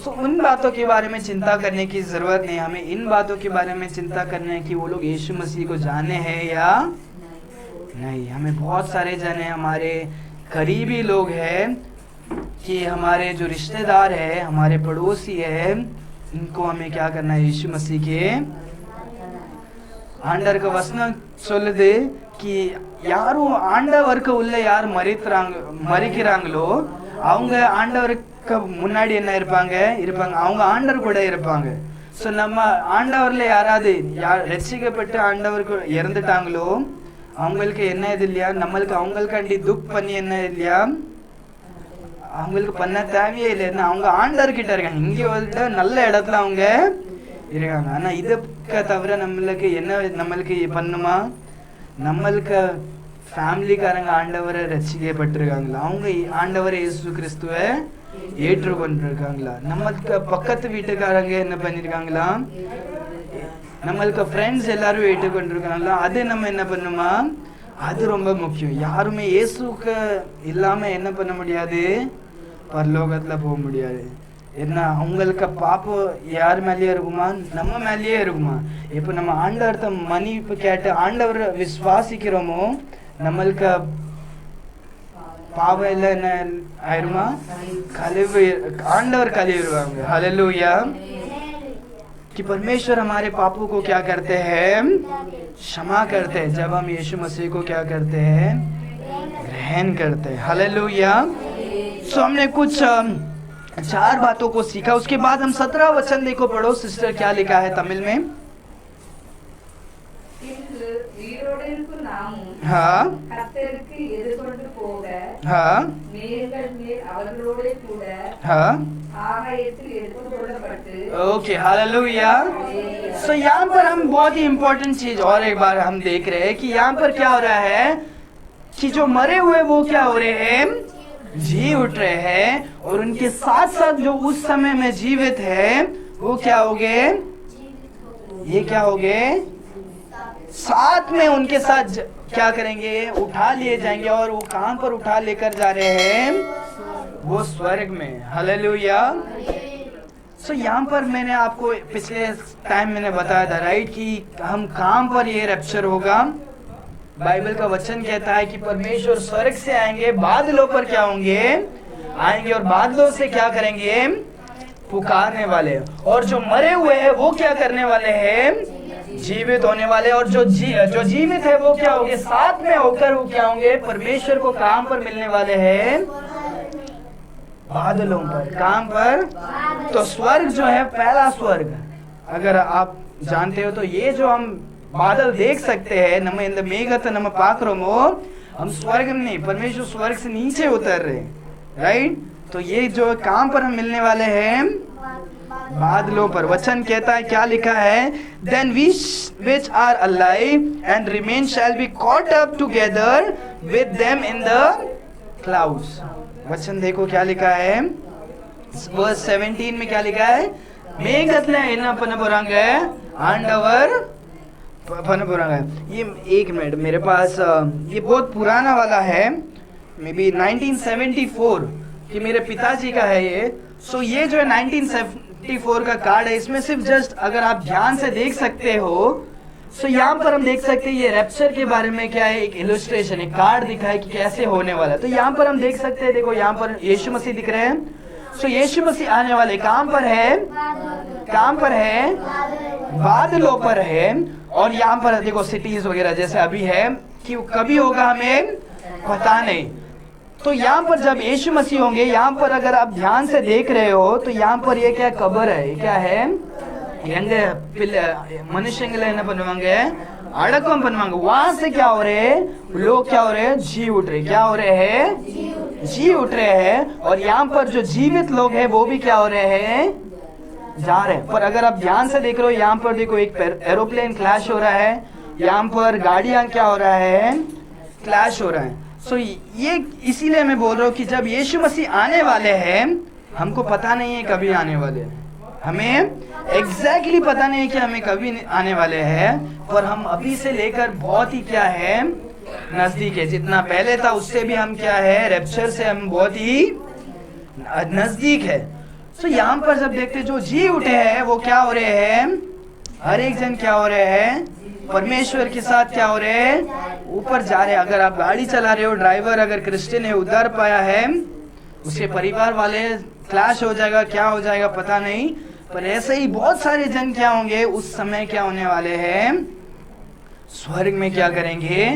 तो उन बातों के बारे में चिंता करने की जरूरत नहीं। हमें इन बातों के बारे में चिंता करना है कि वो लोग यीशु मसीह को जाने हैं या नहीं। हमें बहुत सारे जन हैं, हमारे करीबी लोग हैं, कि हमारे जो रिश्तेदार है, हमारे पड़ोसी है, इनको हमें क्या करना है? यीशु मसीह के ஆண்டவருக்கு வசனம் சொல்லுது कि யாரும் ஆண்டவருக்கு உள்ள யார் மரிக்கிறாங்களோ அவங்க ஆண்டவருக்கு முன்னாடி என்ன இருப்பாங்க? அவங்க ஆண்டவர் கூட இருப்பாங்க. ஸோ நம்ம ஆண்டவர்ல யாராவது ரட்சிக்கப்பட்டு ஆண்டவருக்கு இறந்துட்டாங்களோ அவங்களுக்கு என்ன இது இல்லையா? நம்மளுக்கு அவங்களுக்காண்டி துக் பண்ணி என்ன இல்லையா? அவங்களுக்கு பண்ண தேவையே இல்லை. அவங்க ஆண்டவர்கிட்ட இருக்காங்க, இங்கே வந்து நல்ல இடத்துல அவங்க இருக்காங்க. ஆனா இதுக்கு தவிர நம்மளுக்கு பண்ணுமா? நம்மளுக்கு ஃபேமிலிக்காரங்க ஆண்டவரை ரட்சிக்கப்பட்டிருக்காங்களா? அவங்க ஆண்டவர் இயேசு கிறிஸ்துவை ஏற்றுக்கொண்டிருக்காங்களா? நம்மளுக்கு பக்கத்து வீட்டுக்காரங்க என்ன பண்ணிருக்காங்களா? நம்மளுக்கு ஃப்ரெண்ட்ஸ் எல்லாரும் ஏற்றுக்கொண்டிருக்காங்களா? அது நம்ம என்ன பண்ணுமா? அது ரொம்ப முக்கியம். யாருமே இயேசுக்கு இல்லாம என்ன பண்ண முடியாது? பரலோகத்துல போக முடியாது. என்ன அவங்களுக்கு பாப்பம் யார் மேலேயே இருக்குமா? நம்ம மேலேயே இருக்குமா? இப்போ நம்ம ஆண்டவர்கிட்ட மன்னிப்பு கேட்டு ஆண்டவர் விசுவாசிக்கிறோமோ நம்மளுக்கு பாவம் எல்லாம் என்ன ஆயிருமா? आंडवर कलियुवांगे। हालेलुया। कि परमेश्वर हमारे पापों को क्या करते हैं? क्षमा करते हैं जब हम यीशु मसीह को क्या करते हैं? ग्रहण करते हैं। हालेलुया। सो हमने कुछ 4 बातों को सीखा। उसके बाद हम 17 वचन देखो, पढ़ो सिस्टर क्या लिखा है तमिल में। हाँ हाँ ओके। हालेलुया। सो यहाँ पर हम बहुत ही इम्पोर्टेंट चीज और एक बार हम देख रहे हैं कि यहाँ पर क्या हो रहा है कि जो मरे हुए वो क्या हो रहे हैं? जी उठ रहे हैं। और उनके साथ साथ जो उस समय में जीवित है वो क्या हो गए? ये क्या हो गए? साथ में उनके साथ क्या करेंगे? उठा लिए जाएंगे। और वो कहां पर उठा लेकर जा रहे हैं? वो स्वर्ग में। हालेलुया। सो यहाँ पर मैंने आपको पिछले टाइम मैंने बताया था राइट कि हम काम पर ये रैप्चर होगा। बाइबल का वचन कहता है कि परमेश्वर स्वर्ग से आएंगे, बादलों पर क्या होंगे, आएंगे और बादलों से क्या करेंगे, पुकारने वाले। और जो मरे हुए हैं वो क्या करने वाले हैं, जीवित होने वाले। और जो जीवित है वो क्या होंगे, साथ में होकर वो क्या होंगे, परमेश्वर को काम पर मिलने वाले हैं, बादलों पर, काम पर। तो स्वर्ग जो है पहला स्वर्ग, अगर आप जानते हो तो ये जो हम बादल देख सकते हैं, नम इंद मेघत नम पाकरोमो, हम स्वर्ग में नहीं, परमेश्वर स्वर्ग से नीचे उतर रहे, राइट। तो ये जो काम पर हम मिलने वाले हैं बादलों पर। वचन कहता है, क्या लिखा है, then we which are alive and remain shall be caught up together with them in the clouds। वचन देखो क्या लिखा है, वर्स 17 में क्या लिखा है, मेघतले इन पनपुरंग आंडवर पनपुरंग है। ये एक मिनट, मेरे पास ये बहुत पुराना वाला है, मे बी 1974 कि मेरे पिताजी का है ये। सो ये जो है 1974 का कार्ड है, इसमें सिर्फ जस्ट अगर आप ध्यान से देख सकते हो, सो यहाँ पर हम देख सकते हैं ये रैप्चर के बारे में क्या है, एक इलस्ट्रेशन, एक कार्ड दिखा है कि कैसे होने वाला है। तो यहाँ पर हम देख सकते हैं, देखो यहाँ पर यीशु मसीह दिख रहे हैं। सो यीशु मसीह आने वाले काम पर है, काम पर है, बादलों पर है। और यहाँ पर देखो सिटीज वगैरह जैसे अभी है कि कभी होगा हमें पता नहीं। तो यहाँ पर जब यीशु मसीह होंगे, यहाँ पर अगर आप ध्यान से देख रहे हो तो यहाँ पर ये क्या कब्र है, क्या है, मनुष्य बनवाएंगे, अड़कम बनवाएंगे। वहां से क्या हो रहे हैं, लोग क्या हो रहे हैं, जी उठ रहे, क्या हो रहे हैं, जी उठ रहे हैं। और यहाँ पर जो जीवित लोग हैं वो भी क्या हो रहे हैं, जा रहे हैं। पर अगर आप ध्यान से देख रहे हो, यहाँ पर देखो एक एरोप्लेन क्लैश हो रहा है, यहाँ पर गाड़ियां क्या हो रहा है, क्लैश हो रहा है। सो ये इसीलिए मैं बोल रहा हूँ कि जब यीशु मसीह आने वाले हैं, हमको पता नहीं है कभी आने वाले, हमें एग्जैक्टली पता नहीं है कि हमें कभी आने वाले हैं, पर हम अभी से लेकर बहुत ही क्या है, नजदीक है। जितना पहले था उससे भी हम क्या है, रैप्चर से हम बहुत ही नजदीक है। तो यहाँ पर जब देखते जो जी उठे हैं वो क्या हो रहे हैं, हर एक जन क्या हो रहे हैं, परमेश्वर के साथ क्या हो रहे हैं, ऊपर जा रहे हैं। अगर आप गाड़ी चला रहे हो, ड्राइवर अगर क्रिश्चियन है, उधर पाया है, उसके परिवार वाले क्लैश हो जाएगा, क्या हो जाएगा पता नहीं। पर ऐसे ही बहुत सारे जन क्या होंगे, उस समय क्या होने वाले हैं, स्वर्ग में क्या करेंगे।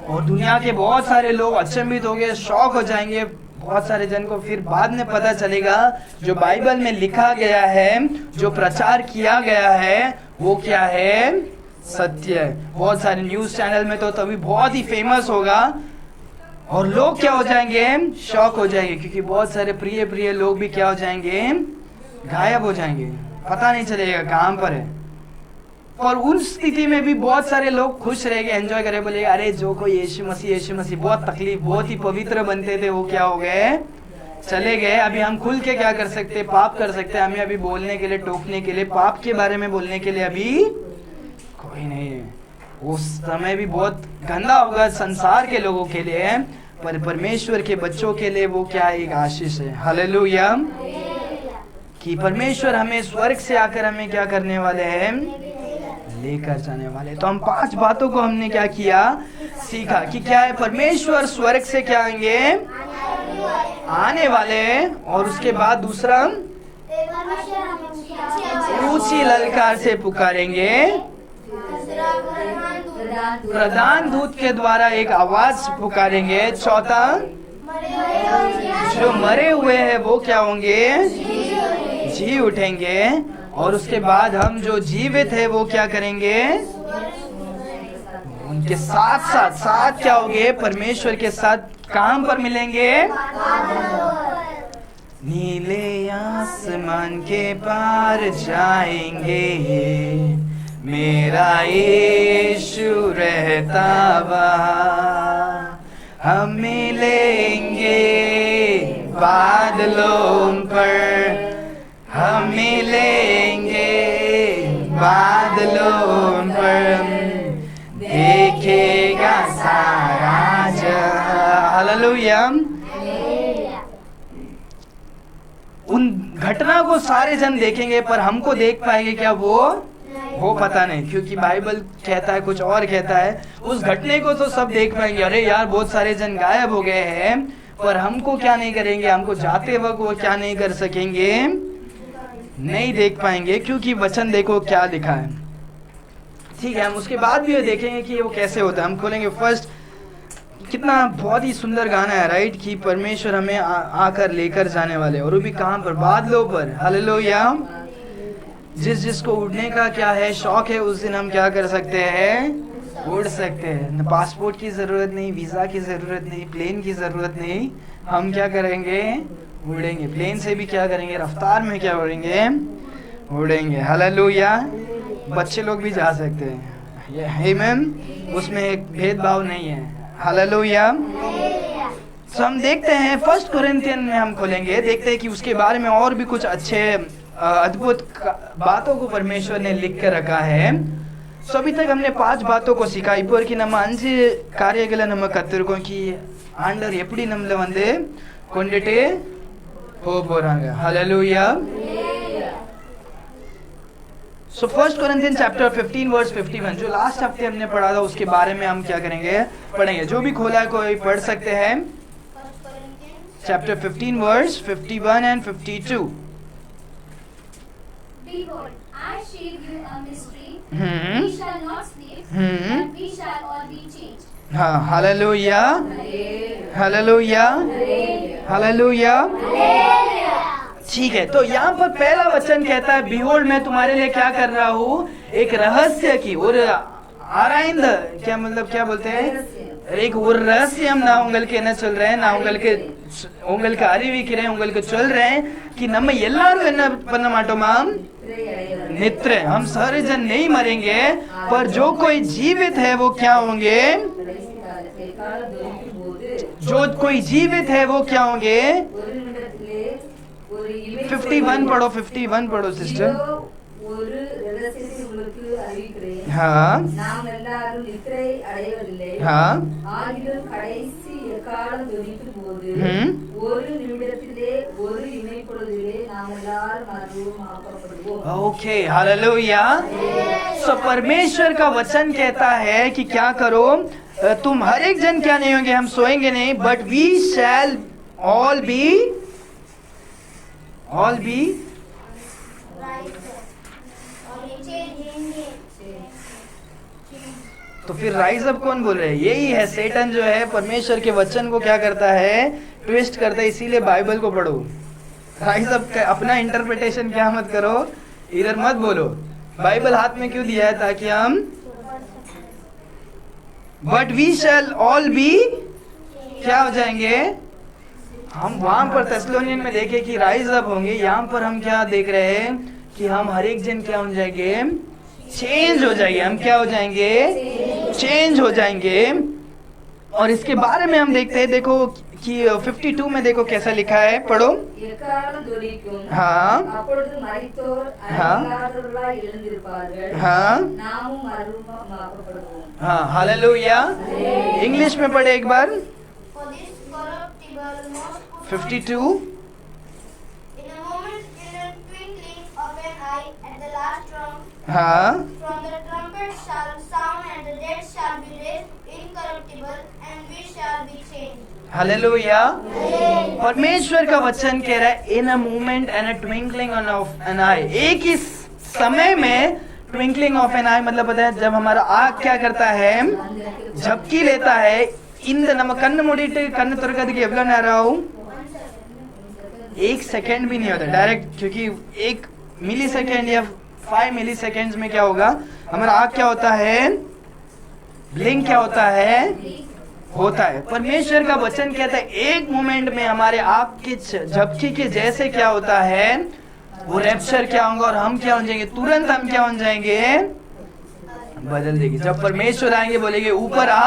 और दुनिया के बहुत सारे लोग अचंभित हो गए, शॉक हो जाएंगे। बहुत सारे जन को फिर बाद में पता चलेगा जो बाइबल में लिखा गया है, जो प्रचार किया गया है, वो क्या है, सत्य है। बहुत सारे न्यूज चैनल में तो तभी बहुत ही फेमस होगा और लोग क्या हो जाएंगे, शॉक हो जाएंगे, क्योंकि बहुत सारे प्रिय प्रिय लोग भी क्या हो जाएंगे, गायब हो जाएंगे, पता नहीं चलेगा कहां पर है। और उस स्थिति में भी बहुत सारे लोग खुश रहेंगे, एंजॉय करेंगे, बोले अरे जो कोई यीशु मसीह बहुत तकलीफ, बहुत ही पवित्र बनते थे, वो क्या हो गए, चले गए। अभी हम खुल के क्या कर सकते, पाप कर सकते हैं। हमें अभी बोलने के लिए, टोकने के लिए, पाप के बारे में बोलने के लिए अभी कोई नहीं है। उस समय भी बहुत गंदा होगा संसार के लोगों के लिए, पर परमेश्वर के बच्चों के लिए वो क्या एक आशीष है। हालेलुया। कि परमेश्वर हमें स्वर्ग से आकर हमें क्या करने वाले हैं, लेकर जाने वाले। तो हम 5 बातों को हमने क्या किया, सीखा कि क्या है, परमेश्वर स्वर्ग से क्या आएंगे, आने वाले। और उसके बाद दूसरा, ऊंची ललकार से पुकारेंगे, प्रधान दूत के द्वारा एक आवाज पुकारेंगे। चौथा, जो मरे हुए हैं वो क्या होंगे, जी उठेंगे। और उसके बाद हम जो जीवित है वो क्या करेंगे, उनके साथ क्या होंगे, परमेश्वर के साथ काम पर मिलेंगे। नीले आसमान के पार जाएंगे, मेरा यीशु रहता वहाँ। हम मिलेंगे बादलों पर, हम मिलेंगे बादलों पर, देखेगा सारा जहां। हालेलुया। घटना को सारे जन देखेंगे पर हमको देख पाएंगे क्या वो पता नहीं, क्योंकि बाइबल कहता है कुछ और कहता है। उस घटने को तो सब देख पाएंगे, अरे यार बहुत सारे जन गायब हो गए हैं, पर हमको क्या नहीं करेंगे, हमको जाते वक्त वो क्या नहीं कर सकेंगे, नहीं देख पाएंगे, क्योंकि वचन देखो क्या लिखा है। ठीक है, हम उसके बाद भी ये देखेंगे कि वो कैसे होता है। हम खोलेंगे फर्स्ट, कितना बहुत ही सुंदर गाना है राइट, कि परमेश्वर हमें आकर लेकर जाने वाले, और वो भी कहाँ पर, बादलों पर। हालेलुया। जिसको उड़ने का क्या है शौक है, उस दिन हम क्या कर सकते हैं, उड़ सकते हैं। पासपोर्ट की जरूरत नहीं, वीजा की जरूरत नहीं, प्लेन की जरूरत नहीं, हम क्या करेंगे, उड़ेंगे। प्लेन से भी क्या करेंगे, रफ्तार में क्या उड़ेंगे, उड़ेंगे। हालेलुया। बच्चे लोग भी जा सकते हैं, ये आमीन, उसमें एक भेदभाव नहीं है। हालेलुया। तो हम देखते हैं फर्स्ट कोरिन्थियन में हम खोलेंगे, देखते हैं कि उसके बारे में और भी कुछ अच्छे अद्भुत बातों को परमेश्वर ने लिख कर रखा है। सो अभी तक हमने 5 बातों को सीखा। இப்போதைக்கு நம்ம 5 காரியங்களை நம்ம கத்துறோம் कि ஆண்டவர் எப்படி நம்மள வந்து கொண்டுட்டு போறாங்க। Hallelujah. So first Corinthians chapter 15 verse 51, जो लास्ट हफ्ते हमने पढ़ा था उसके बारे में हम क्या करेंगे, पढ़ेंगे। जो भी खोला है कोई पढ़ सकते हैं। Chapter 15 verse 51 and 52। Behold, I shave you a mystery. Hmm. We shall not sleep, Hmm. but we shall all be changed. हाँ, हालेलुया, हालेलुया, हालेलुया। ठीक है, तो यहाँ पर पहला वचन कहता है, बिहोल्ड मैं तुम्हारे लिए क्या कर रहा हूँ, एक रहस्य की और आराइंद, क्या मतलब क्या बोलते हैं, एक ஒரு ரகசியம் நான் உங்களுக்கு என்ன சொல்றேன், நான் உங்களுக்கு அறிவிக்கிறேன், உங்களுக்கு சொல்றேன் कि நம்ம எல்லாரும் என்ன பண்ண மாட்டோமா, नित्य, हम सारे जन नहीं मरेंगे, पर जो कोई जीवित है वो क्या होंगे, जो कोई जीवित है वो क्या होंगे। 51 पढ़ो, 51 पढ़ो सिस्टर। ஒரு ரகசியத்தை உங்களுக்கு அறிவிக்கிறேன், हाँ நாம் எல்லாரும் நித்திரை அடைவதில்லை, हाँ ஆகிலும் கடைசி எக்காலம் துணிக்கும் போது ஒரு நிமிடத்திலே ஒரு இமைப்பொழுதிலே நாம் எல்லாரும் மறுபடியும் ஆக்கப்படுவோம்। Okay, hallelujah. सो परमेश्वर का वचन कहता है कि क्या करो, तुम हर एक जन क्या नहीं होंगे, हम सोएंगे नहीं, but we shall all be तो फिर राइज अप कौन बोल रहे हैं, यही है सेटन जो है परमेश्वर के वचन को क्या करता है, ट्विस्ट करता है। इसीलिए बाइबल को पढ़ो, राइज अप अपना इंटरप्रिटेशन क्या मत करो, इधर मत बोलो। बाइबल हाथ में क्यों दिया है, ताकि हम but we shall all be क्या हो जाएंगे, हम वहां पर थेसलोनियन में देखे कि राइज अप होंगे, यहाँ पर हम क्या देख रहे हैं कि हम हर एक जन क्या हो जाएंगे, चेंज हो जाएंगे। हम क्या हो जाएंगे, चेंज हो जाएंगे। और इसके बारे में हम देखते हैं, देखो कि 52 में देखो कैसा लिखा है, पढ़ो। எக்காலம் துணிக்கும், हाँ அப்பொழுது மரித்தோர் हाँ அழியாதவர்களாய் எழுந்திருப்பார்கள், हाँ நாமும் மறுரூபம் ஆக்கப்படுவோம்। हाँ, हालेलुया। इंग्लिश में पढ़े एक बार। For this corruptible must put 52 in a moment, in a twinkling of an eye, at the last trump, हाँ from the trumpet shall sound, and the dead shall be raised incorruptible, and we shall be changed. Hallelujah. परमेश्वर का वचन कह रहा है, in a moment and a twinkling of an eye, एक ही समय में, ट्विंकलिंग ऑफ एन आई मतलब पता है, जब हमारा आँख क्या करता है, झपकी लेता है। இந்த நம்ம கண்ணு மூடிட்டு கண்ணு திறக்கிறதுக்கு எவ்வளவு நேரம் ஆகும், 1 सेकंड भी नहीं होता डायरेक्ट, क्योंकि 1 मिली सेकेंड या 5 मिली सेकेंड्स में क्या होगा, हमारा आँख क्या होता है, ब्लिंक क्या होता है। परमेश्वर का वचन कहता है, एक मोमेंट में हमारे आँख की झपकी के जैसे क्या होता है, वो रैप्चर क्या होगा, और हम क्या हो जाएंगे, तुरंत हम क्या हो जाएंगे, बदल देगी। जब परमेश्वर आएंगे बोलेंगे ऊपर आ,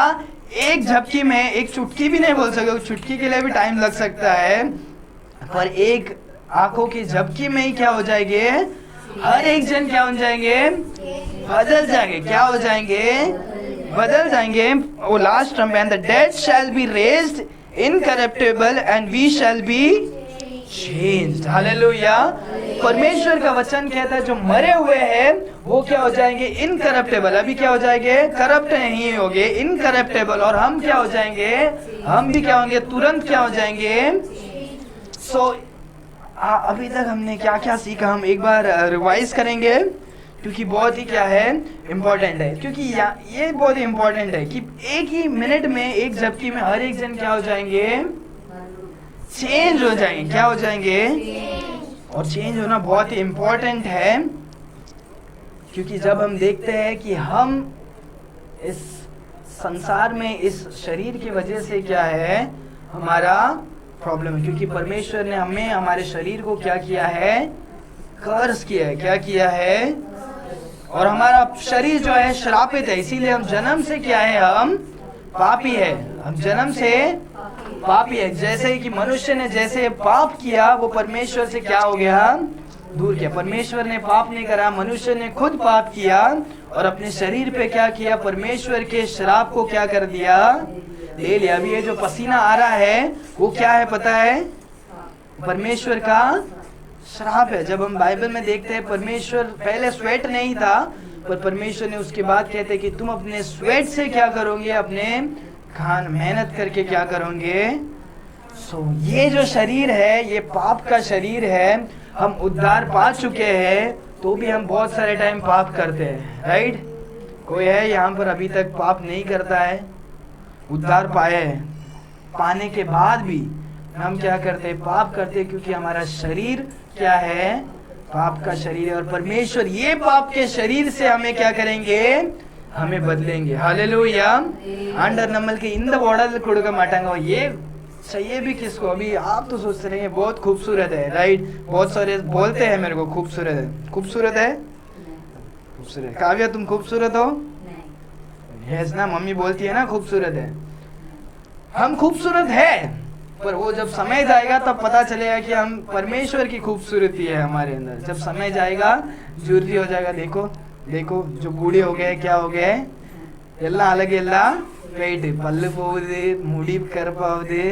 एक झपकी में, एक चुटकी भी नहीं बोल सकते, चुटकी के लिए भी टाइम लग सकता है, पर एक आंखों की झपकी में ही क्या हो जाएंगे, हर एक जन क्या हो जाएंगे, बदल जाएंगे। क्या हो जाएंगे, बदल जाएंगे। वो last trump, and the dead shall be raised incorruptible and we shall be changed. Hallelujah. परमेश्वर का वचन कहता है जो मरे हुए हैं वो क्या हो जाएंगे? इनकरप्टेबल। अभी क्या हो जाएंगे? करप्ट नहीं होंगे, इनकरप्टेबल। और हम क्या हो जाएंगे? हम भी क्या होंगे? तुरंत क्या हो जाएंगे? सो अभी तक हमने क्या क्या सीखा, हम एक बार रिवाइज करेंगे क्योंकि बहुत ही क्या है? इम्पोर्टेंट है। क्योंकि ये बहुत ही इम्पोर्टेंट है कि एक ही मिनट में, एक झपकी में हर एक जन क्या हो जाएंगे? चेंज हो जाएंगे। क्या हो जाएंगे? और चेंज होना बहुत ही इम्पोर्टेंट है क्योंकि जब हम देखते हैं कि हम इस संसार में इस शरीर की वजह से क्या है? हमारा प्रॉब्लम है। क्योंकि परमेश्वर ने हमें, हमारे शरीर को क्या किया है? कर्स किया है। क्या किया है? और हमारा शरीर जो है श्रापित है। इसीलिए हम जन्म से क्या है? हम पापी है। हम जन्म से पापी है। जैसे कि मनुष्य ने जैसे पाप किया वो परमेश्वर से क्या हो गया? दूर किया। परमेश्वर ने पाप नहीं करा, मनुष्य ने खुद पाप किया और अपने शरीर पे क्या किया? परमेश्वर के श्राप को क्या कर दिया? ले लिया। अभी ये जो पसीना आ रहा है वो क्या है पता है? परमेश्वर का श्राप है। जब हम बाइबल में देखते हैं परमेश्वर पहले स्वेट नहीं था, पर परमेश्वर ने उसके बाद कहते हैं कि तुम अपने स्वेट से क्या करोगे? अपने खान मेहनत करके क्या करोगे? सो ये जो शरीर है ये पाप का शरीर है। हम उद्धार पा चुके हैं तो भी हम बहुत सारे टाइम पाप करते हैं, राइट? कोई है यहाँ पर अभी तक पाप नहीं करता है? उद्धार पाए पाने के बाद भी हम क्या करते हैं? पाप करते हैं क्योंकि हमारा शरीर क्या है? पाप का शरीर है। और परमेश्वर ये पाप के शरीर से हमें क्या करेंगे? हमें बदलेंगे। हालेलुया। अंडर नमल के इन द बॉर्डर कुड़का माटांगा। ये चाहिए भी किसको? अभी आप तो सोच रहे हैं बहुत खूबसूरत है, राइट? बहुत सारे बोलते हैं मेरे को खूबसूरत है। खूबसूरत है? खूबसूरत है। काव्या तुम खूबसूरत हो? यस ना, मम्मी बोलती है ना खूबसूरत है। हम खूबसूरत है, पर वो जब समय जाएगा तब पता चलेगा कि हम परमेश्वर की खूबसूरती है हमारे अंदर। जब समय जाएगा जूरी हो जाएगा। देखो देखो जो बूढ़े हो गए, क्या हो गए? एल्ला अलग एल्ला वेट पल्ले पोवदे, मुड़ी कर पावदे,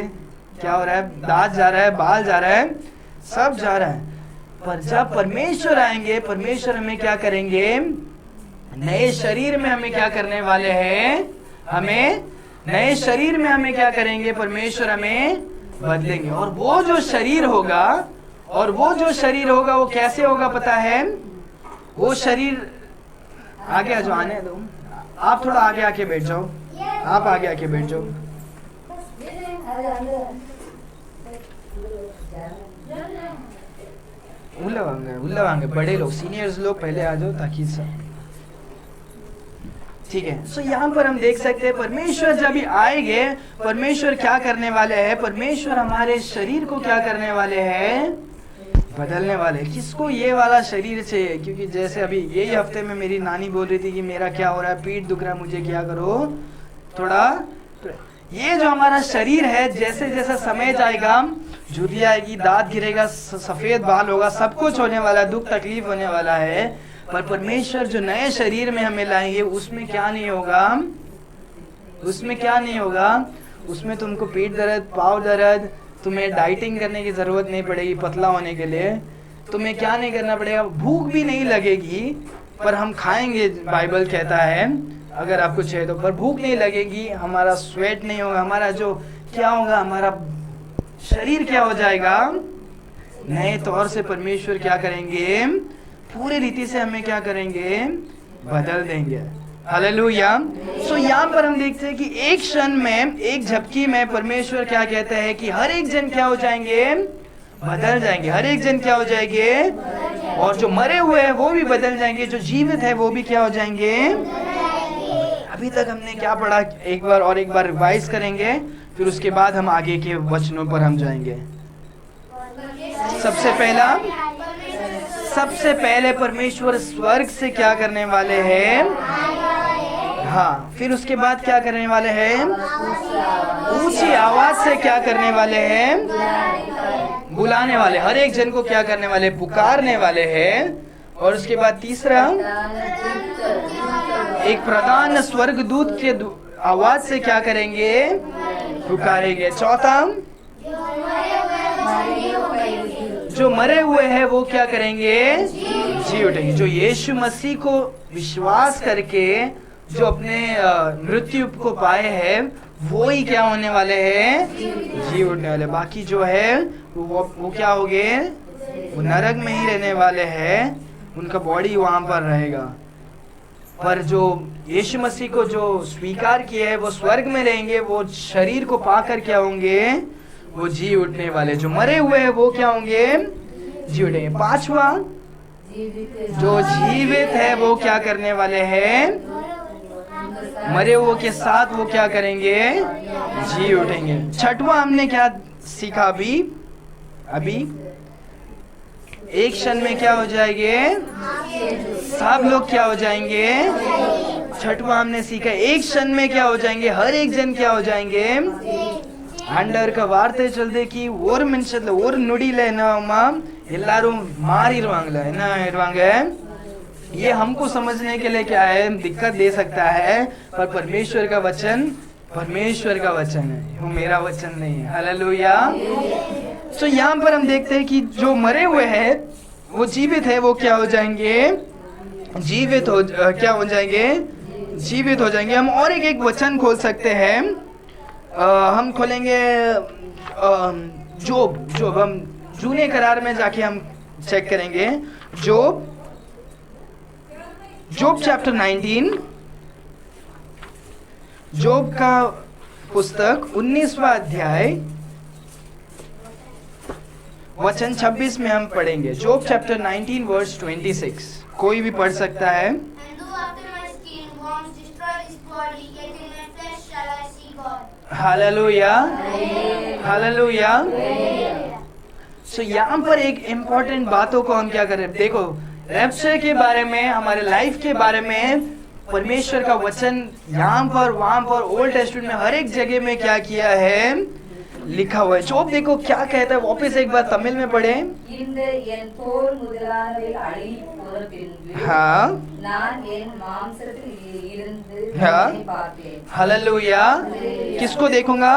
क्या हो रहा है? दांत जा रहा है, बाल जा रहा है, सब जा रहा है। पर जब परमेश्वर आएंगे, परमेश्वर हमें क्या करेंगे? नए शरीर में हमें क्या करने वाले हैं? हमें नए शरीर में हमें क्या करेंगे? परमेश्वर हमें बदलेंगे। और वो जो शरीर होगा, और वो जो शरीर होगा वो कैसे होगा पता है? वो शरीर आगे आ जाओ, आने दो। आप थोड़ा आगे आके बैठ जाओ। आप आगे आके बैठ जाओ। उल्ला वांगे बड़े लोग, सीनियर्स लोग पहले आ जाओ ताकि सब ठीक है। सो यहाँ पर हम देख सकते हैं परमेश्वर जब भी आएंगे, परमेश्वर क्या करने वाले हैं? परमेश्वर हमारे शरीर को क्या करने वाले हैं? बदलने वाले। किसको? ये वाला शरीर चाहिए। क्योंकि जैसे अभी यही हफ्ते में मेरी नानी बोल रही थी कि मेरा क्या हो रहा है? पीठ दुख रहा है, मुझे क्या करो? थोड़ा ये जो हमारा शरीर है, जैसे जैसे समय जाएगा, झुर्री आएगी, दांत गिरेगा, सफेद बाल होगा, सब कुछ होने वाला है, दुख तकलीफ होने वाला है। पर परमेश्वर जो नए शरीर में हमें लाएंगे उसमें क्या नहीं होगा? उसमें क्या नहीं होगा? उसमें तुमको पेट दर्द, पाँव दर्द, तुम्हें डाइटिंग करने की जरूरत नहीं पड़ेगी पतला होने के लिए। तुम्हें क्या नहीं करना पड़ेगा? भूख भी नहीं लगेगी, पर हम खाएंगे, बाइबल कहता है अगर आपको चाहिए तो, पर भूख नहीं लगेगी, हमारा स्वेट नहीं होगा, हमारा जो क्या होगा? हमारा शरीर क्या हो जाएगा? नए तौर से परमेश्वर क्या करेंगे? पूरी रीति से हमें क्या करेंगे? बदल देंगे। हालेलुया। सो यहाँ पर हम देखते हैं कि एक क्षण में, एक झपकी में परमेश्वर क्या कहते हैं कि हर एक जन क्या हो जाएंगे? बदल जाएंगे। हर एक जन क्या हो जाएंगे? और जो मरे हुए हैं वो भी बदल जाएंगे, जो जीवित है वो भी क्या हो जाएंगे? अभी तक हमने क्या पढ़ा? एक बार रिवाइज करेंगे, फिर उसके बाद हम आगे के वचनों पर हम जाएंगे। सबसे पहले परमेश्वर स्वर्ग से क्या करने वाले हैं? हाँ, फिर उसके बाद क्या करने वाले हैं? ऊंची आवाज से क्या करने वाले हैं? बुलाने वाले। हर एक जन को क्या करने वाले? पुकारने वाले हैं। और उसके बाद तीसरा, एक प्रधान स्वर्गदूत के आवाज से क्या करेंगे? पुकारेंगे। चौथा, जो मरे हुए हैं वो क्या करेंगे? जी उठेंगे। जो यीशु मसीह को विश्वास करके जो अपने मृत्यु को पाए हैं वो ही क्या होने वाले हैं? जी उठने वाले। बाकी जो है वो क्या हो गए? वो नरक में ही रहने वाले हैं, उनका बॉडी वहां पर रहेगा। पर जो यीशु मसीह को जो स्वीकार किए है वो स्वर्ग में रहेंगे, वो शरीर को पाकर क्या होंगे? वो जी उठने वाले। जो मरे हुए हैं वो क्या होंगे? जी उठेंगे। पांचवा, जो जीवित है वो क्या करने वाले हैं? मरे हुए के साथ वो क्या करेंगे? जी उठेंगे। छठवां हमने क्या सीखा अभी एक क्षण में क्या हो जाएंगे? सब लोग क्या हो जाएंगे? छठवां हमने सीखा एक क्षण में क्या हो जाएंगे? हर एक जन क्या हो जाएंगे? ಆಂಡವರ್ಕ ವಾರ್ತೆ ಚಲ್ದೆಕಿ ஒரு நிமிஷத்துல ஒரு நொடியில என்னமா எல்லாரும் மாறிடுவாங்களே என்ன ஆயிடுவாங்க? ये हमको समझने के लिए क्या है? दिक्कत दे सकता है, पर परमेश्वर का वचन है, वो मेरा वचन नहीं है। हालेलुया। तो यहाँ पर हम देखते हैं कि जो मरे हुए हैं वो जीवित है, वो क्या हो जाएंगे? जीवित हो जाएंगे। हम और एक वचन खोल सकते हैं। हम खोलेंगे जोब हम जूने करार में जाके हम चेक करेंगे। जोब चैप्टर 19, जोब का पुस्तक 19वां अध्याय वचन 26 में हम पढ़ेंगे। जोब चैप्टर 19 वर्स 26। कोई भी पढ़ सकता है। Hallelujah, hallelujah. सो यहाँ पर एक इम्पोर्टेंट बातों को हम क्या करें? देखो, रैप्चर के बारे में, हमारे लाइफ के बारे में परमेश्वर का वचन यहाँ पर, वहां पर, ओल्ड टेस्टमेंट में हर एक जगह में क्या किया है? लिखा हुआ है। जोब देखो क्या कहता है, वापस एक बार तमिल में पढ़े। हाँ, हालेलुया। किसको देखूंगा?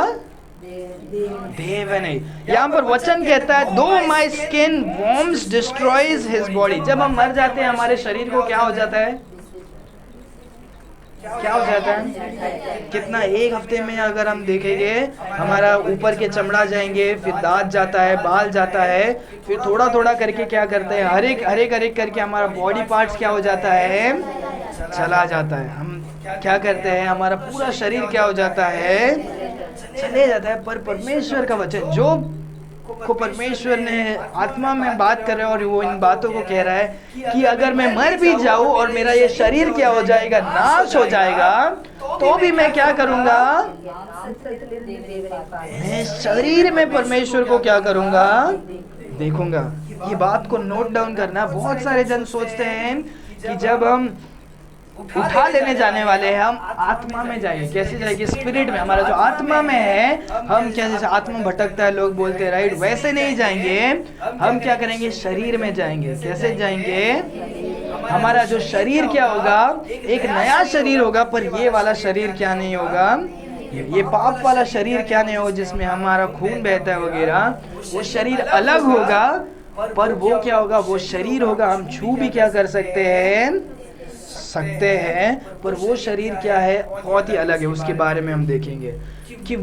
देव नहीं। यहाँ पर वचन कहता है, दो my skin worms destroys his body. जब हम मर जाते हैं हमारे शरीर को क्या हो जाता है? कितना एक हफ्ते में अगर हम देखेंगे, हमारा ऊपर के चमड़ा जाएंगे, फिर दांत जाता है, बाल जाता है, फिर थोड़ा थोड़ा करके क्या करते हैं? हर एक करके हमारा बॉडी पार्ट्स क्या हो जाता है? चला जाता है। हम क्या करते हैं? हमारा पूरा शरीर क्या हो जाता है? चले जाता है। पर परमेश्वर का वचन जो को परमेश्वर ने आत्मा में बात कर रहा है और वो इन बातों को कह रहा है कि अगर मैं मर भी जाऊं और मेरा ये शरीर क्या हो जाएगा? नाश हो जाएगा, तो भी मैं क्या करूंगा? मैं शरीर में परमेश्वर को क्या करूंगा? देखूंगा। ये बात को नोट डाउन करना। बहुत सारे जन सोचते हैं कि जब हम उठा लेने जाने वाले हैं हम आत्मा में जाएंगे। कैसे जाएंगे? स्पिरिट में। हमारा जो आत्मा में है, हम क्या, जैसे आत्मा भटकता है लोग बोलते हैं, राइट, वैसे नहीं जाएंगे। हम क्या करेंगे? शरीर में जाएंगे। कैसे जाएंगे? हमारा जो शरीर क्या होगा? एक नया शरीर होगा, पर ये वाला शरीर क्या नहीं होगा? ये पाप वाला शरीर क्या नहीं होगा जिसमें हमारा खून बहता है वगैरह। वो शरीर अलग होगा, पर वो क्या होगा? वो शरीर होगा। हम छू भी क्या कर सकते हैं, पर वो शरीर क्या है? बहुत ही अलग है। उसके बारे में हम देखेंगे कि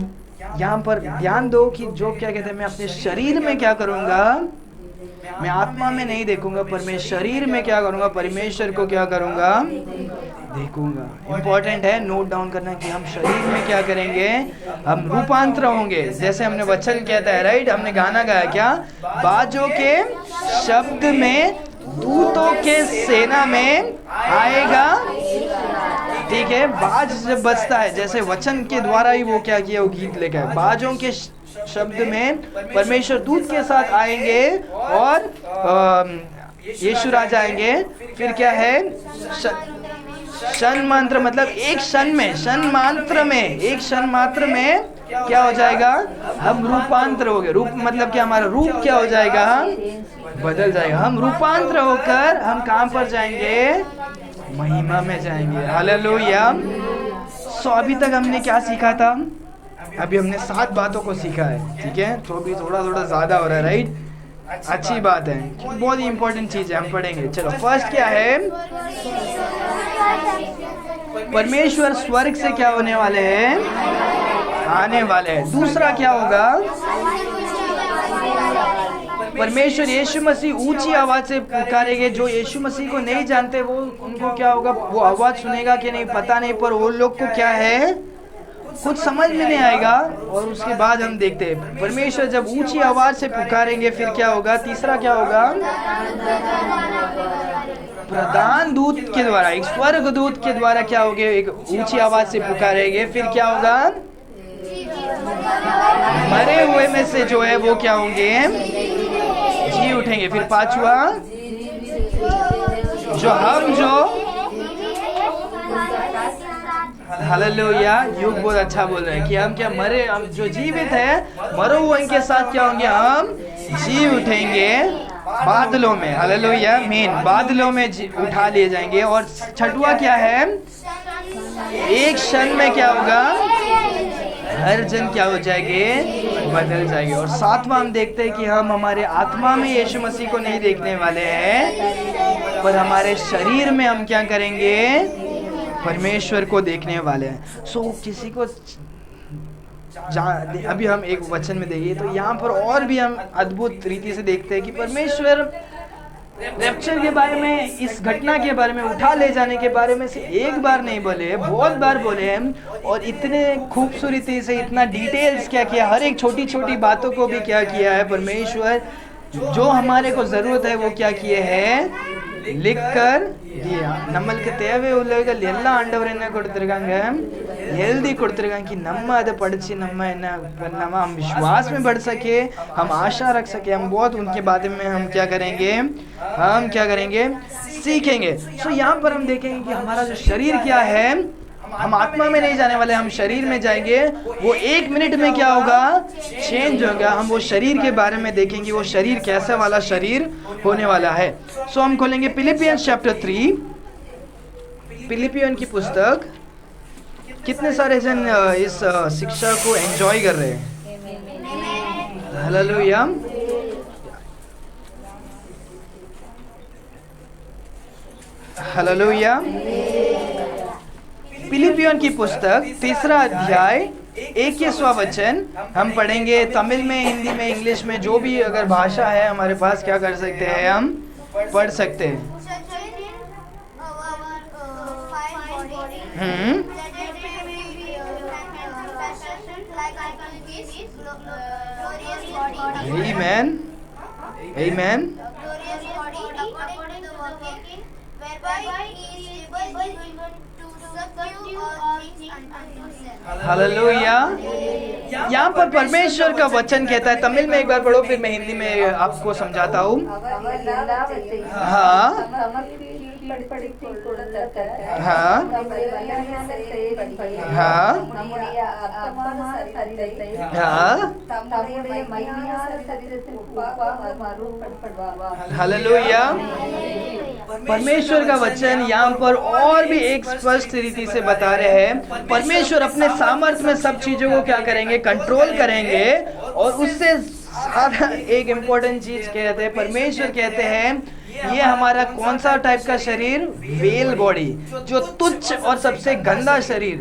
यहाँ पर ध्यान दो कि जो क्या कहते हैं, मैं अपने शरीर में क्या करूंगा? मैं आत्मा में नहीं देखूंगा, पर मैं शरीर में क्या करूंगा? परमेश्वर को क्या करूंगा? देखूंगा। इंपॉर्टेंट है नोट डाउन करना कि हम शरीर में क्या करेंगे? हम रूपांतर होंगे। जैसे हमने वचन कहता है, राइट, हमने गाना गाया क्या? बाजों के शब्द में, दूतों के सेना में आएगा। ठीक है, बाज जब बजता है, जैसे वचन के द्वारा ही वो क्या किया? वो गीत लेकर आए। बाजों के शब्द में परमेश्वर दूत के साथ आएंगे और यीशु राजा आएंगे। फिर क्या है? शन मंत्र, मतलब एक क्षण में, एक क्षण मात्र में क्या हो जाएगा? हम रूपांतर हो गए। रूप मतलब क्या? हमारा रूप क्या हो जाएगा? बदल जाएगा। हम रूपांतर होकर हम कहां पर जाएंगे? महिमा में जाएंगे। हालेलुया। सो अभी तक हमने क्या सीखा था? अभी हमने 7 बातों को सीखा है। ठीक है, तो भी थोड़ा ज्यादा हो रहा है, राइट। अच्छी बात है, बहुत ही इंपॉर्टेंट चीज है, हम पढ़ेंगे। चलो फर्स्ट क्या है, परमेश्वर स्वर्ग से क्या होने वाले हैं, आने वाले हैं। दूसरा क्या होगा, परमेश्वर यीशु मसीह ऊंची आवाज से पुकारेंगे। जो यीशु मसीह को नहीं जानते वो उनको क्या होगा, वो आवाज सुनेगा कि नहीं पता नहीं, पर वो लोग को क्या है कुछ समझ में नहीं आएगा। और उसके बाद हम देखते हैं परमेश्वर जब ऊंची आवाज से पुकारेंगे फिर क्या होगा। तीसरा क्या होगा, प्रधान दूत के द्वारा, एक स्वर्ग दूत के द्वारा क्या होगा, एक ऊंची आवाज से पुकारेंगे। फिर क्या होगा, मरे हुए में से जो है वो क्या होंगे, जी उठेंगे। फिर पांचवा, हालेलुया, युग बहुत अच्छा बोल रहे हैं कि हम क्या मरे, हम जो जीवित है मरो हुए उनके साथ क्या होंगे, हम जी उठेंगे बादलों में। हालेलुया, मेन बादलों में उठा लिए जाएंगे। और छठवा क्या है, एक क्षण में क्या होगा, हर जन क्या हो जाएंगे, बदल जाएंगे। और सातवां हम देखते हैं कि हम हमारे आत्मा में यीशु मसीह को नहीं देखने वाले हैं, पर हमारे शरीर में हम क्या करेंगे, परमेश्वर को देखने वाले हैं। सो किसी को अभी हम एक वचन में देखिए तो यहाँ पर और भी हम अद्भुत रीति से देखते हैं कि परमेश्वर रैप्चर के बारे में, इस घटना के बारे में, उठा ले जाने के बारे में से एक बार नहीं बोले, बहुत बार बोले हैं। और इतने खूबसूरती से, इतना डिटेल्स क्या किया, हर एक छोटी छोटी बातों को भी क्या किया है परमेश्वर, जो हमारे को जरूरत है वो क्या किए हैं, लिख कर दिया। நம்மளுக்கு தேவை உள்ளவர்கள் எல்லாம் ஆண்டவர் என்ன கொடுத்திருக்காங்க, எழுதி கொடுத்திருக்காங்க कि நம்ம அதை படிச்சு நம்ம என்ன பண்ணாம हम विश्वास में बढ़ सके, हम आशा रख सके, हम बहुत उनके बारे में हम क्या करेंगे, सीखेंगे। सो यहाँ पर हम देखेंगे कि हमारा जो शरीर क्या है, हम आत्मा में नहीं जाने वाले, हम शरीर में जाएंगे। वो 1 मिनट में क्या होगा, चेंज होगा। हम वो शरीर के बारे में देखेंगे, वो शरीर कैसा वाला शरीर होने वाला है। सो हम खोलेंगे फिलिपियंस चैप्टर 3, फिलिपियन की पुस्तक। कितने सारे जन इस शिक्षा को एंजॉय कर रहे हैं, हालेलुया। हालेलुया। फिलिपियन की पुस्तक 3 अध्याय 21वां वचन हम पढ़ेंगे। तमिल में, हिंदी में, इंग्लिश में, जो भी अगर भाषा है हमारे पास क्या कर सकते हैं, हम पढ़ सकते हैं। Amen. Amen. हालेलुया। यहाँ पर परमेश्वर का वचन कहता है, तमिल में एक बार पढ़ो फिर मैं हिंदी में आपको समझाता हूँ। हाँ हाँ हाँ हालेलुया। परमेश्वर का वचन यहाँ पर और भी एक स्पष्ट रीति से बता रहे हैं, परमेश्वर अपने सामर्थ्य में सब चीजों को क्या करेंगे, कंट्रोल करेंगे। और उससे ज्यादा एक इम्पोर्टेंट चीज कहते हैं, परमेश्वर कहते हैं ये हमारा कौन सा टाइप का शरीर, वेल बॉडी, जो तुच्छ और सबसे गंदा शरीर।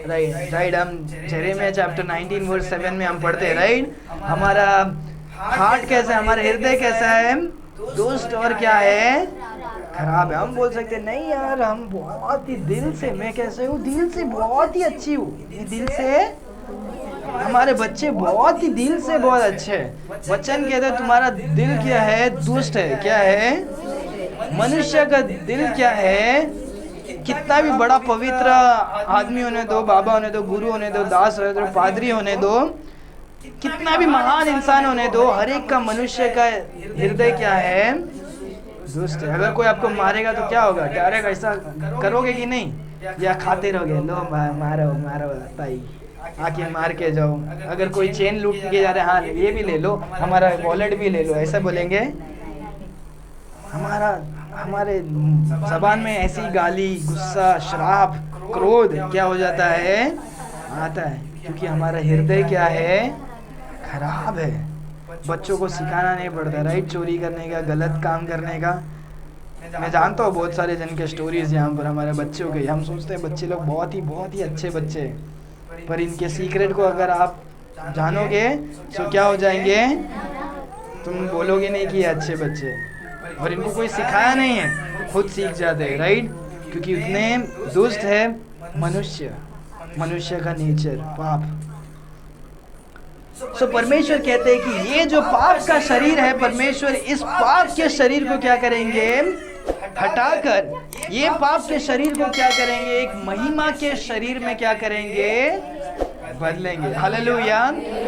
राइट हम यिर्मयाह चैप्टर 19 वर्स 7 में हम पढ़ते हैं, राइट। हमारा हार्ट कैसा है, हमारा हृदय कैसा है, दुष्ट और क्या है, खराब है। हम बोल सकते हैं नहीं यार, हम बहुत ही दिल से, मैं कैसे हूँ, दिल से बहुत ही अच्छी हूँ, दिल से हमारे बच्चे बहुत ही दिल से बहुत अच्छे हैं। वचन कहते हैं तुम्हारा दिल क्या है, दुष्ट है। क्या है, मनुष्य का दिल क्या है, कितना भी बड़ा पवित्र आदमी होने दो, बाबा होने दो, गुरु होने दो, दास होने दो, पादरी होने दो, कितना भी महान इंसान होने दो, हर एक का मनुष्य का हृदय क्या है, दुष्ट है। अगर कोई आपको मारेगा तो क्या होगा, डायरेक्ट ऐसा करोगे कि नहीं, या खाते रहोगे, लो मारो मारो ताई, आके मार के जाओ। अगर कोई चेन लूट के जा रहा है, हाँ ये भी ले लो, हमारा वॉलेट भी ले लो, ऐसा बोलेंगे। हमारे जबान में ऐसी गाली, गुस्सा, श्राप, क्रोध क्या हो जाता है, आता है, क्योंकि हमारा हृदय क्या है, खराब है। बच्चों को सिखाना नहीं पड़ता, राइट, चोरी करने का, गलत काम करने का। मैं जानता हूँ बहुत सारे जन के स्टोरीज यहाँ पर हमारे बच्चों के, हम सोचते हैं बच्चे लोग बहुत ही अच्छे बच्चे हैं, पर इनके सीक्रेट को अगर आप जानोगे तो क्या हो जाएंगे, तुम बोलोगे नहीं कि ये अच्छे बच्चे हैं। और इनको कोई सिखाया नहीं है, खुद सीख जाते हैं, राइट, क्योंकि उतने दुष्ट है मनुष्य का नेचर, पाप। सो परमेश्वर कहते हैं कि ये जो पाप का शरीर है, परमेश्वर इस पाप के शरीर को क्या करेंगे, हटाकर ये पाप के शरीर को क्या करेंगे, एक महिमा के शरीर में क्या करेंगे, बदलेंगे। हालेलुया।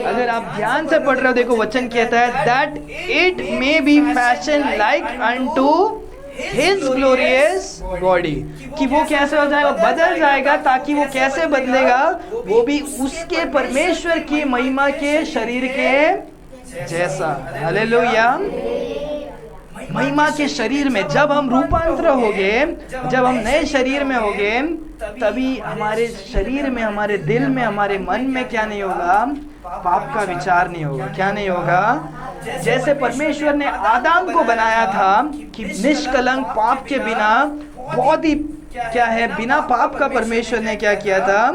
अगर आप ध्यान से पढ़ रहे हो, देखो वचन कहता है that it may be fashion like unto his glorious body, कि वो कैसे हो जाएगा, बदल जाएगा, ताकि वो कैसे बदलेगा, वो भी उसके परमेश्वर की महिमा के शरीर के जैसा। हालेलुया। महिमा के शरीर में जब हम रूपांतर होंगे, जब हम नए शरीर में होंगे, तभी हमारे शरीर में, हमारे दिल में, हमारे मन में क्या नहीं होगा, पाप का विचार नहीं होगा। क्या नहीं होगा, जैसे परमेश्वर ने आदम को बनाया था कि निष्कलंक पाप के बिना, बहुत ही क्या है, बिना पाप का परमेश्वर ने क्या किया था,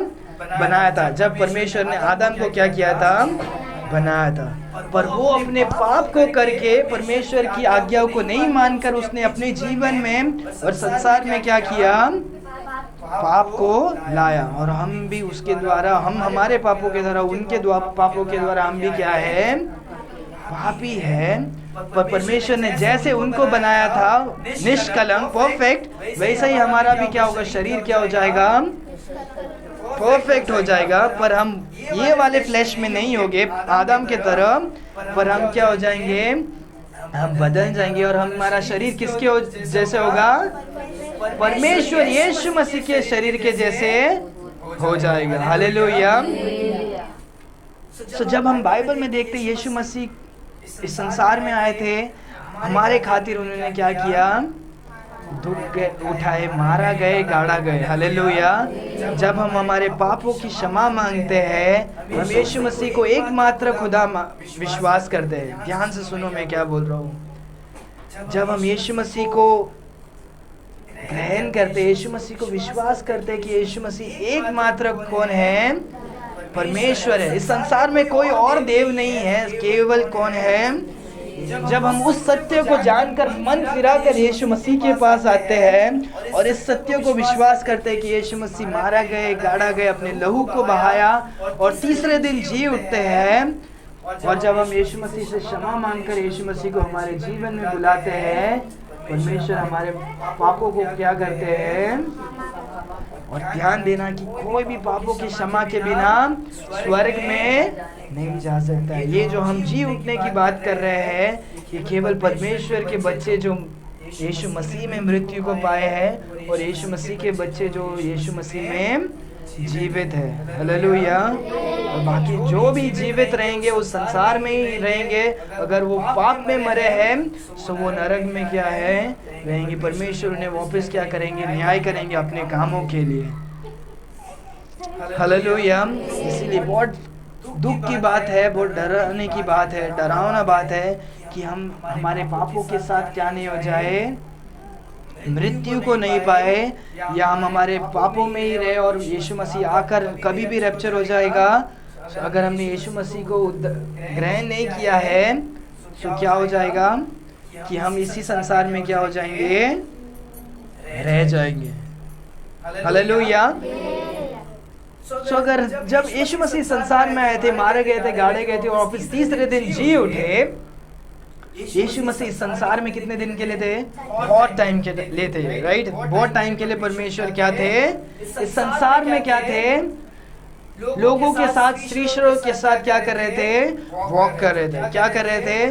बनाया था। जब परमेश्वर ने आदम को क्या किया था, बनाया था, पर वो अपने पाप को करके, परमेश्वर की आज्ञाओं को नहीं मानकर, उसने अपने जीवन में और संसार में क्या किया, पाप को लाया। और हम भी उसके द्वारा, हम हमारे पापों के द्वारा, उनके पापों के द्वारा हम भी क्या है, पापी है। पर परमेश्वर ने जैसे उनको बनाया था निष्कलंक, परफेक्ट, वैसे ही हमारा भी क्या होगा, शरीर क्या हो जाएगा, परफेक्ट हो जाएगा। पर हम ये वाले फ्लैश में नहीं होंगे आदम के तरह, पर हम क्या हो जाएंगे, हम बदल जाएंगे, और हमारा शरीर किसके जैसे होगा, परमेश्वर यीशु मसीह के शरीर के जैसे हो जाएगा। हालेलुया। सो जब हम बाइबल में देखते हैं यीशु मसीह इस संसार में आए थे, हमारे खातिर उन्होंने क्या किया, दुख उठाए, मारा गए, गाड़ा गए। हालेलुया। जब हम हमारे पापों की क्षमा मांगते हैं, हम यीशु मसीह को एकमात्र खुदा विश्वास करते हैं। ध्यान से सुनो मैं क्या बोल रहा हूँ। जब हम यीशु मसीह को ग्रहण करते, यीशु मसीह को विश्वास करते कि यीशु मसीह एकमात्र कौन है, परमेश्वर है, इस संसार में कोई और देव नहीं है, केवल कौन है। जब हम उस सत्य को जानकर मन फिराकर यीशु मसीह के पास आते हैं और इस सत्य को विश्वास करते हैं कि यीशु मसीह मारा गए, गाड़ा गए, अपने लहू को बहाया और तीसरे दिन जी उठते हैं, और जब हम यीशु मसीह से क्षमा मांगकर यीशु मसीह को हमारे जीवन में बुलाते हैं, परमेश्वर हमारे पापों को क्या करते हैं। और ध्यान देना कि कोई भी पापों की क्षमा के बिना स्वर्ग में नहीं जा सकता है। ये जो हम जी उठने की बात कर रहे हैं, ये केवल परमेश्वर के बच्चे जो यीशु मसीह में मृत्यु को पाए हैं, और यीशु मसीह के बच्चे जो यीशु मसीह में जीवित है। हालेलुया। और बाकी जो भी जीवित रहेंगे उस संसार में ही रहेंगे। अगर वो पाप में मरे हैं तो वो नरक में क्या है, रहेंगे। परमेश्वर उन्हें वापस क्या करेंगे, न्याय करेंगे अपने कामों के लिए। हालेलुया। इसीलिए बहुत दुख की बात है, बहुत डराने की बात है, डरावना बात है कि हम हमारे पापों के साथ क्या नहीं हो जाए, मृत्यु को नहीं पाए, या हम हमारे पापों में ही रहे और यीशु मसीह आकर कभी भी रैप्चर हो जाएगा। अगर हमने यीशु मसीह को ग्रहण नहीं किया है तो क्या हो जाएगा कि हम इसी संसार में क्या हो जाएंगे, रह जाएंगे। हालेलुया। तो अगर जब यीशु मसीह संसार में आए थे, मारे गए थे, गाड़े गए थे और वापस तीसरे दिन जी उठे, यीशु मसीह संसार में कितने दिन के लिए थे, बहुत टाइम के लिए थे, राइट। बहुत टाइम के लिए परमेश्वर क्या थे, इस संसार में क्या थे, लोगों के साथ, स्त्रीशरों के साथ क्या कर रहे थे, वॉक कर रहे थे। क्या कर रहे थे,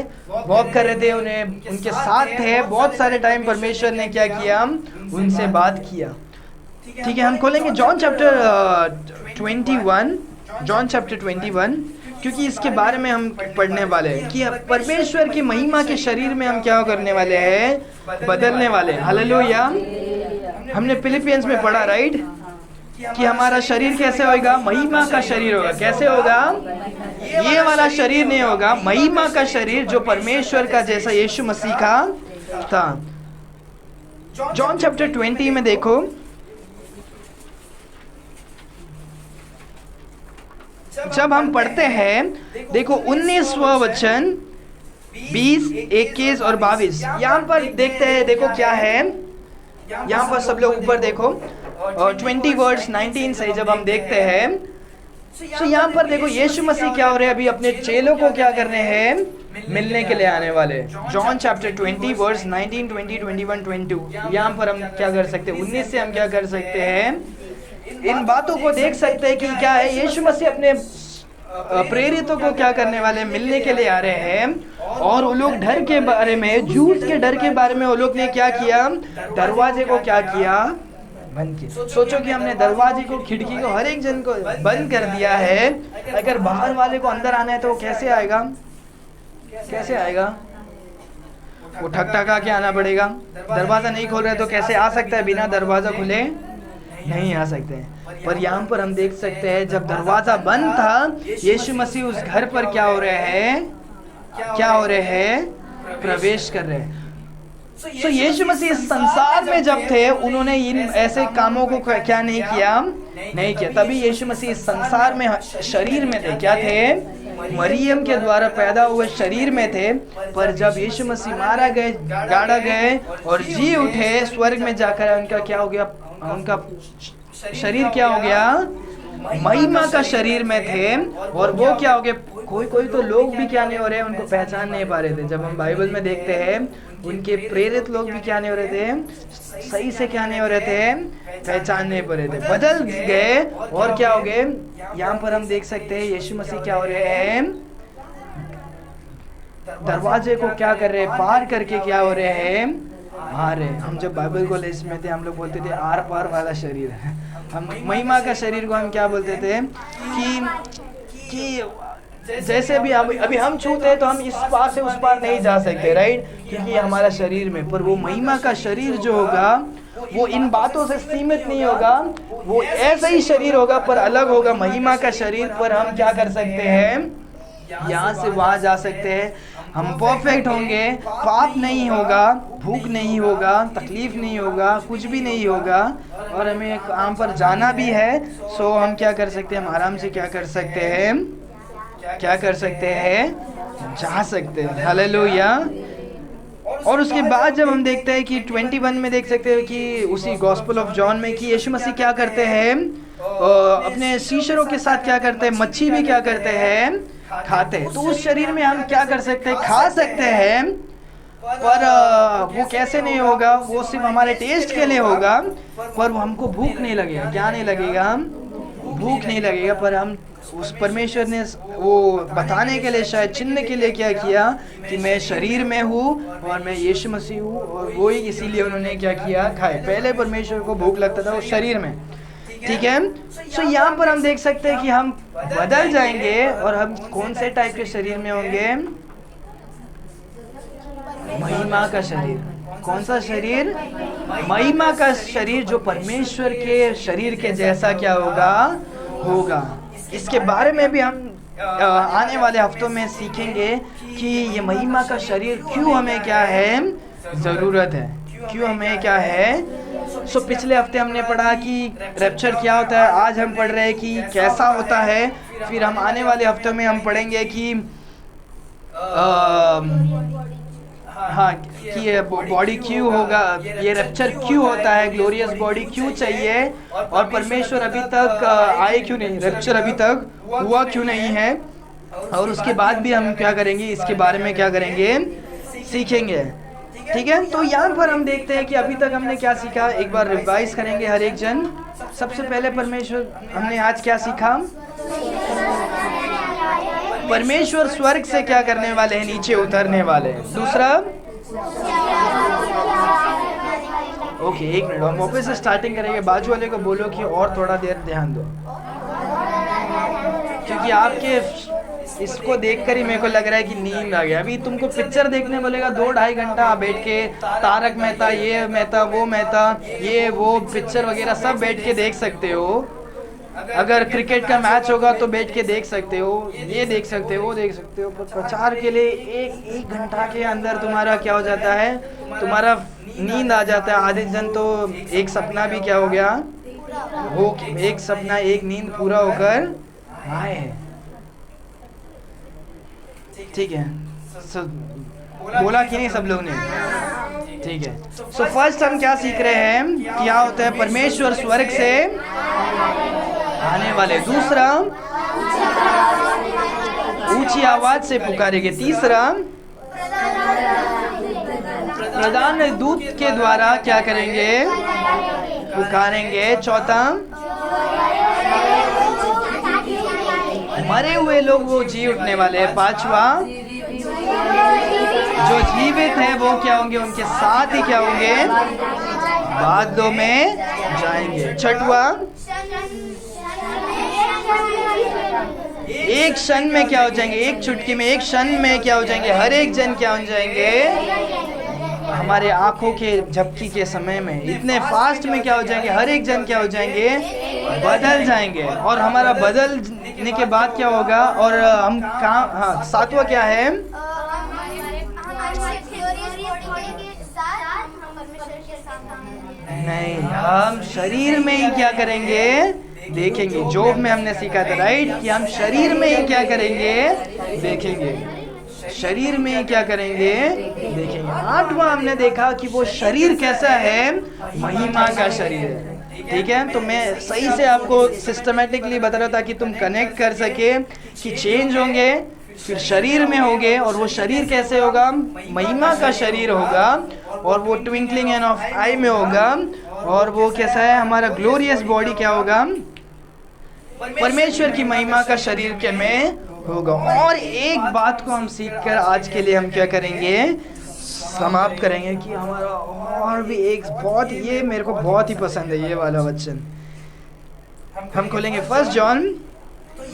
वॉक कर रहे थे, उन्हें उनके साथ थे। बहुत सारे टाइम परमेश्वर ने क्या किया, उनसे बात किया। ठीक है, हम खोलेंगे जॉन चैप्टर 21, जॉन चैप्टर 21, क्योंकि इसके बारे में हम पढ़ने वाले हैं कि परमेश्वर की महिमा के शरीर में हम क्या करने वाले हैं, बदलने वाले हैं। हालेलुया। हमने फिलिपियंस में पढ़ा, राइट, कि हमारा शरीर कैसे होगा? महिमा का शरीर होगा। कैसे होगा? ये वाला शरीर नहीं होगा, महिमा का शरीर जो परमेश्वर का जैसा यीशु मसीह का था। जॉन चैप्टर 20 में देखो, जब हम पढ़ते हैं, देखो 19वां वचन 20, 21 और 22 यहाँ पर देखते हैं। देखो क्या है यहाँ पर, सब लोग ऊपर देखो, 20 वर्स 19 से जब हम देखते हैं, तो यहाँ पर देखो यीशु मसीह क्या हो रहे हैं, अभी अपने चेलों को क्या कर रहे हैं? मिलने के लिए आने वाले। जॉन चैप्टर 20 वर्स 19, 20, 21, 22 यहाँ पर हम क्या कर सकते हैं? 19 से हम क्या कर सकते हैं? इन बातों को देख सकते हैं कि क्या है, यीशु मसीह अपने प्रेरितों को क्या करने वाले? मिलने के लिए आ रहे हैं। और वो लोग डर के बारे में, झूठ के डर के बारे में वो लोग ने क्या किया? दरवाजे को क्या किया? बंद किया। सोचो कि हमने दरवाजे को, खिड़की को, हर एक जन को बंद कर दिया है। अगर बाहर वाले को अंदर आना है तो वो कैसे आएगा? कैसे आएगा? वो ठक-ठका के आना पड़ेगा। दरवाजा नहीं खोल रहे तो कैसे आ सकता है? बिना दरवाजा खुले नहीं आ सकते। पर यहाँ पर हम देख सकते हैं, जब दरवाजा बंद था, यीशु मसीह उस घर पर क्या हो रहे हैं? क्या हो रहे हैं? प्रवेश कर रहे हैं। तो यीशु मसीह इस संसार में जब थे, उन्होंने इन ऐसे कामों को क्या नहीं किया? नहीं किया। तभी यीशु मसीह इस संसार में शरीर में थे। क्या थे? मरियम के द्वारा पैदा हुए शरीर में थे। पर जब यीशु मसीह मारा गए, गाड़ा गए और जी उठे, स्वर्ग में जाकर उनका क्या हो गया? उनका शरीर क्या हो गया? महिमा का शरीर में थे। और वो क्या हो गया? कोई तो लोग भी क्या नहीं हो रहे? उनको पहचान नहीं पा रहे थे। जब हम बाइबल में देखते हैं, उनके प्रेरित लोग भी क्या नहीं हो रहे थे? सही से क्या नहीं हो रहे थे? पहचान नहीं पा रहे थे, बदल गए। और क्या हो गए? यहाँ पर हम देख सकते हैं यीशु मसीह क्या हो रहे हैं? दरवाजे को क्या कर रहे हैं? पार करके क्या हो रहे हैं? आ रहे। हम जब बाइबल कॉलेज में थे, हम लोग बोलते थे आर पार वाला शरीर। हम महिमा का शरीर को हम क्या बोलते थे? कि जैसे भी अभी हम छूते हैं तो हम इस पार से उस पार नहीं जा सकते, राइट? क्योंकि हमारा शरीर में। पर वो महिमा का शरीर जो होगा, वो इन बातों से सीमित नहीं होगा। वो ऐसा ही शरीर होगा पर अलग होगा। महिमा का शरीर पर हम क्या कर सकते हैं? यहाँ से वहाँ जा सकते हैं। हम परफेक्ट होंगे, पाप नहीं होगा, भूख नहीं होगा, तकलीफ नहीं होगा, कुछ भी नहीं होगा। और हमें काम पर जाना भी है, सो हम क्या कर सकते हैं? हम आराम से क्या कर सकते हैं? क्या कर सकते हैं? जा सकते हैं। हालेलुया। और उसके बाद जब हम देखते हैं कि 21 में देख सकते हैं कि उसी गॉस्पेल ऑफ जॉन में कि यीशु मसीह क्या करते हैं? अपने शिष्यों के साथ क्या करते हैं? मच्छी भी क्या करते हैं? खाते हैं। तो उस शरीर में हम क्या कर सकते हैं? खा सकते हैं। पर वो कैसे नहीं होगा? वो सिर्फ हमारे टेस्ट के लिए होगा। पर हमको भूख नहीं लगेगा। क्या नहीं लगेगा? भूख नहीं लगेगा। पर हम उस परमेश्वर ने वो बताने के लिए, शायद चिन्ह के लिए क्या किया कि मैं शरीर में हूँ और मैं यीशु मसीह हूँ। और वो ही इसीलिए उन्होंने क्या किया? खाए। पहले परमेश्वर को भूख लगता था वो शरीर में, ठीक है? तो यहाँ पर हम देख सकते हैं कि हम बदल जाएंगे। और हम कौन से टाइप के शरीर में होंगे? महिमा का शरीर। कौन सा शरीर? महिमा का शरीर, जो परमेश्वर के शरीर के जैसा क्या होगा। इसके बारे में भी हम आने वाले हफ्तों में सीखेंगे कि ये महिमा का शरीर क्यों हमें क्या है? ज़रूरत है। क्यों हमें क्या है? सो पिछले हफ्ते हमने पढ़ा कि रैप्चर क्या होता है। आज हम पढ़ रहे हैं कि कैसा होता है। फिर हम आने वाले हफ्तों में हम पढ़ेंगे कि हाँ, कि ये बॉडी क्यों होगा, ये रैप्चर क्यों होता है, ग्लोरियस बॉडी क्यों चाहिए, और परमेश्वर अभी तक आए क्यों नहीं, रैप्चर अभी तक हुआ क्यों नहीं है। और उसके बाद भी हम क्या करेंगे? इसके बारे में क्या करेंगे? सीखेंगे, ठीक है? तो यहाँ पर हम देखते हैं कि अभी तक हमने क्या सीखा। एक बार रिवाइज करेंगे हर एक जन। सबसे पहले परमेश्वर, हमने आज क्या सीखा? परमेश्वर स्वर्ग से क्या करने वाले हैं? नीचे उतरने वाले हैं। दूसरा, ओके, एक मिनट, हम वापस से स्टार्टिंग करेंगे। बाजू वाले को बोलो कि और थोड़ा देर ध्यान दो, क्योंकि आपके इसको देखकर ही मेरे को लग रहा है कि नींद आ गया। अभी तुमको पिक्चर देखने बोलेगा 2-2.5 घंटा बैठ के, तारक मेहता, ये मेहता, वो मेहता, ये वो पिक्चर वगैरह सब बैठ के देख सकते हो। अगर क्रिकेट का मैच होगा तो बैठ के देख सकते हो, ये देख सकते हो, वो देख सकते हो। पर प्रचार के लिए एक घंटा के अंदर तुम्हारा क्या हो जाता है, तुम्हारा नींद आ जाता है। आधे जन तो एक सपना भी क्या हो गया, वो एक सपना एक नींद पूरा होकर आए। ठीक है, बोला कि नहीं सब लोग ने? ठीक है। सो फर्स्ट हम क्या सीख रहे हैं, क्या होता है परमेश्वर स्वर्ग से आने वाले। दूसरा, ऊंची आवाज से पुकारेंगे। तीसरा, प्रधान दूत के द्वारा क्या करेंगे, पुकारेंगे। चौथा, मरे हुए लोग वो जी उठने वाले हैं। पांचवा, जो जीवित है वो क्या होंगे, उनके साथ ही क्या होंगे, बादलों में जाएंगे। छठवा, एक क्षण में क्या हो जाएंगे, एक चुटकी में, एक क्षण में क्या हो जाएंगे, हर एक जन क्या हो जाएंगे, हमारे आंखों के झपकी के समय में इतने फास्ट में क्या हो जाएंगे, हर एक जन क्या हो जाएंगे, बदल जाएंगे। और हमारा बदलने के बाद क्या होगा, और हम कहाँ, हाँ सातवां क्या है, नहीं, हम शरीर में ही क्या करेंगे, देखेंगे। जॉब में हमने सीखा था राइट, कि हम शरीर में ही क्या करेंगे, देखेंगे। शरीर में ही क्या करेंगे, देखेंगे। आठवां हमने देखा कि वो शरीर कैसा है, महिमा का शरीर है। ठीक है, तो मैं सही से आपको सिस्टमेटिकली बता रहा था कि तुम कनेक्ट कर सके कि चेंज होंगे, फिर शरीर में होंगे, और वो शरीर कैसे होगा, महिमा का शरीर होगा, और वो ट्विंकलिंग एंड ऑफ आई में होगा, और वो कैसा है, हमारा ग्लोरियस बॉडी क्या होगा, परमेश्वर की महिमा का शरीर के में होगा। और एक बात को हम सीखकर आज के लिए हम क्या करेंगे, समाप्त करेंगे, कि हमारा और भी एक बहुत, ये मेरे को बहुत ही पसंद है ये वाला वचन। हम खोलेंगे 1 जॉन।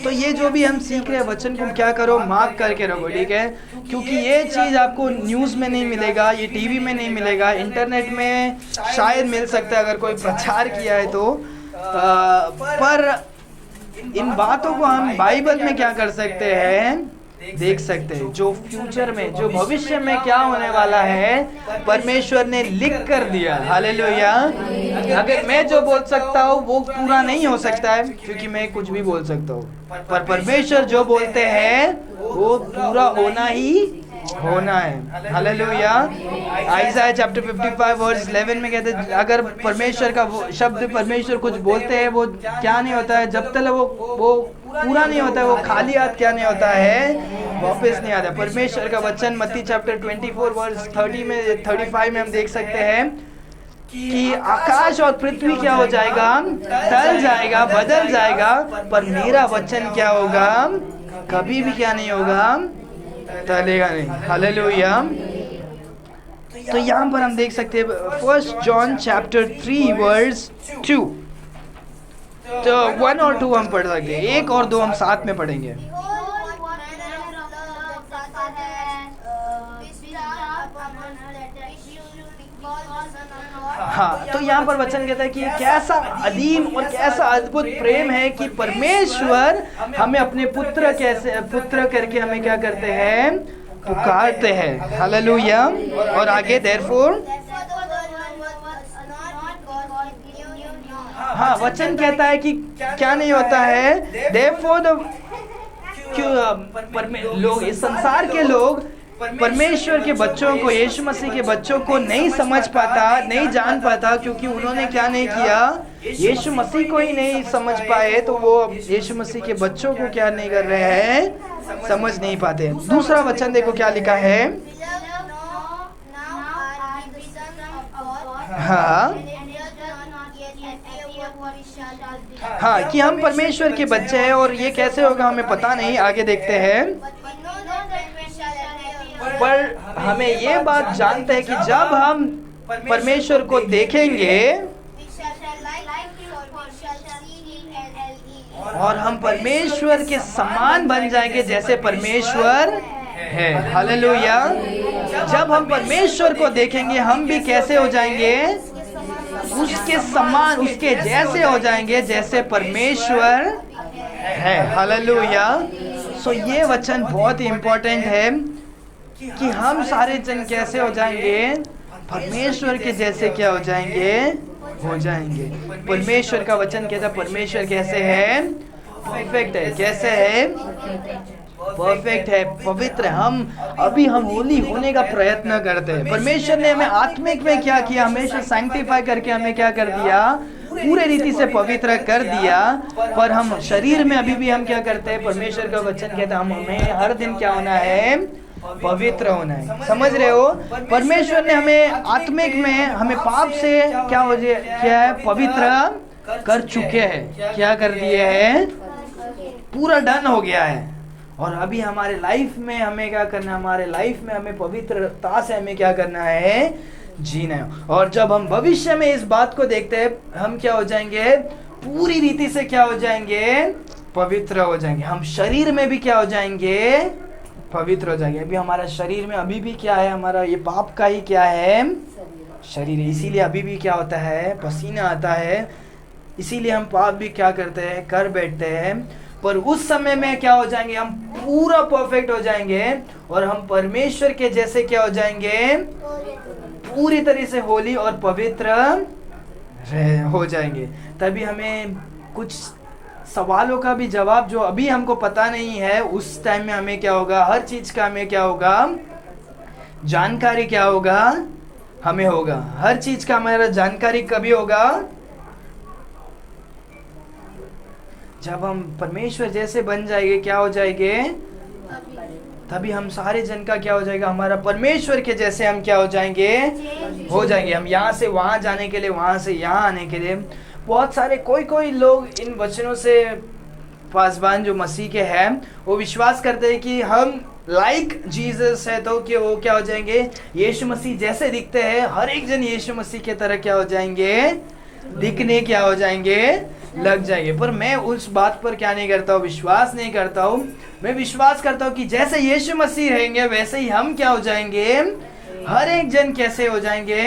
तो ये जो भी हम सीख रहे हैं वचन को क्या करो, मार्क करके रखो, ठीक है, क्योंकि ये चीज़ आपको न्यूज़ में नहीं मिलेगा, ये टीवी में नहीं मिलेगा, इंटरनेट में शायद मिल सकता है अगर कोई प्रचार किया है तो, पर इन बातों को हम बाइबल में क्या कर सकते हैं, देख सकते हैं। जो फ्यूचर में, जो भविष्य में क्या होने वाला है, परमेश्वर ने लिख कर दिया। हालेलुया। अगर मैं जो बोल सकता हूँ वो पूरा नहीं हो सकता है, क्योंकि मैं कुछ भी बोल सकता हूँ, पर परमेश्वर जो बोलते हैं वो पूरा होना ही होना है। हालेलुया। आइज़ाया चैप्टर 55 वर्स 11 में कहते हैं, अगर परमेश्वर का वो शब्द, परमेश्वर कुछ बोलते हैं, वो क्या नहीं होता है, जब तक वो पूरा नहीं होता है, वो खाली हाथ क्या नहीं होता है, वापस नहीं आता। परमेश्वर का वचन मत्ती चैप्टर 24 वर्स 35 में हम देख सकते हैं कि आकाश और पृथ्वी क्या हो जाएगा, टल जाएगा, बदल जाएगा, पर मेरा वचन क्या होगा, कभी भी क्या नहीं होगा, टलेगा नहीं। हालेलुया। तो यहाँ पर हम देख सकते हैं 1 जॉन चैप्टर 3 वर्स 2। तो 1 और 2 हम पढ़ सकते हैं, 1 और 2 हम साथ में पढ़ेंगे। हाँ, तो यहाँ पर वचन कहता है कि कैसा अदीम और कैसा अद्भुत प्रेम है कि परमेश्वर हमें अपने पुत्र करके हमें क्या करते हैं, पुकारते हैं। हालेलुया। और आगे therefore, हाँ वचन कहता है कि क्या नहीं होता है, therefore लोग, इस संसार के लोग परमेश्वर के बच्चों को, यीशु मसीह के बच्चों को नहीं समझ पाता, नहीं जान पाता, क्योंकि उन्होंने क्या नहीं किया, यीशु मसीह को ही नहीं समझ पाए, तो वो यीशु मसीह के बच्चों को क्या नहीं कर रहे हैं, समझ नहीं पाते। दूसरा वचन देखो क्या लिखा है, हाँ कि हम परमेश्वर के बच्चे हैं, और ये कैसे होगा हमें पता नहीं, आगे देखते हैं। पर हमें ये बात जानते हैं कि जब हम परमेश्वर को देखेंगे और हम परमेश्वर के समान बन जाएंगे जैसे परमेश्वर है। हालेलुया। जब हम परमेश्वर को देखेंगे हम भी कैसे हो जाएंगे? उसके समान, उसके जैसे हो जाएंगे जैसे परमेश्वर है। हालेलुया। सो ये वचन बहुत ही इंपॉर्टेंट है कि हम सारे जन कैसे हो जाएंगे? परमेश्वर के जैसे क्या हो जाएंगे? हो जाएंगे। परमेश्वर का वचन कहता है परमेश्वर कैसे है? परफेक्ट है। कैसे है? परफेक्ट है, पवित्र है। हम होली होने का प्रयत्न करते हैं। परमेश्वर ने हमें आत्मिक में क्या किया? हमेशा सैंक्टिफाई करके हमें क्या कर दिया? पूरे रीति से पवित्र कर दिया। पर हम शरीर में अभी भी हम क्या करते हैं? परमेश्वर का वचन कहता है हमें हर दिन क्या होना है? पवित्र होना है। समझ रहे हो? परमेश्वर ने हमें आत्मिक में हमें पाप से क्या है? पवित्र कर चुके हैं। क्या कर दिए हैं? पूरा डन हो गया है। और अभी हमारे लाइफ में हमें क्या करना है? हमारे लाइफ में हमें पवित्रता से हमें क्या करना है? जीना है। और जब हम भविष्य में इस बात को देखते हैं हम क्या हो जाएंगे? पूरी रीति से क्या हो जाएंगे? पवित्र हो जाएंगे। हम शरीर में भी क्या हो जाएंगे? पवित्र हो जाएंगे। अभी हमारा शरीर में अभी भी क्या है? हमारा ये पाप का ही क्या है? शरीर है। इसीलिए अभी भी क्या होता है? पसीना आता है। इसीलिए हम पाप भी क्या करते हैं? कर बैठते हैं। पर उस समय में क्या हो जाएंगे? हम पूरा परफेक्ट हो जाएंगे और हम परमेश्वर के जैसे क्या हो जाएंगे? पूरी तरह से होली और पवित्र हो जाएंगे। तभी हमें कुछ सवालों का भी जवाब जो अभी हमको पता नहीं है उस टाइम में हमें क्या होगा? हर चीज का हमें क्या होगा? जानकारी क्या होगा? हमें होगा। हर चीज का हमारा जानकारी कभी होगा? जब हम परमेश्वर जैसे बन जाएंगे। क्या हो जाएंगे? तभी हम सारे जन का क्या हो जाएगा? हमारा परमेश्वर के जैसे हम क्या हो जाएंगे? हो जाएंगे। हम यहाँ से वहां जाने के लिए, वहां से यहाँ आने के लिए बहुत सारे कोई लोग इन वचनों से पासबान जो मसीह के हैं वो विश्वास करते हैं कि हम लाइक जीसस है तो कि वो क्या हो जाएंगे? यीशु मसीह जैसे दिखते हैं। हर एक जन यीशु मसीह की तरह क्या हो जाएंगे? दिखने क्या हो जाएंगे? लग जाएंगे। पर मैं उस बात पर क्या नहीं करता हूँ? विश्वास नहीं करता हूँ। मैं विश्वास करता हूँ कि जैसे यीशु मसीह रहेंगे वैसे ही हम क्या हो जाएंगे? हर एक जन कैसे हो जाएंगे?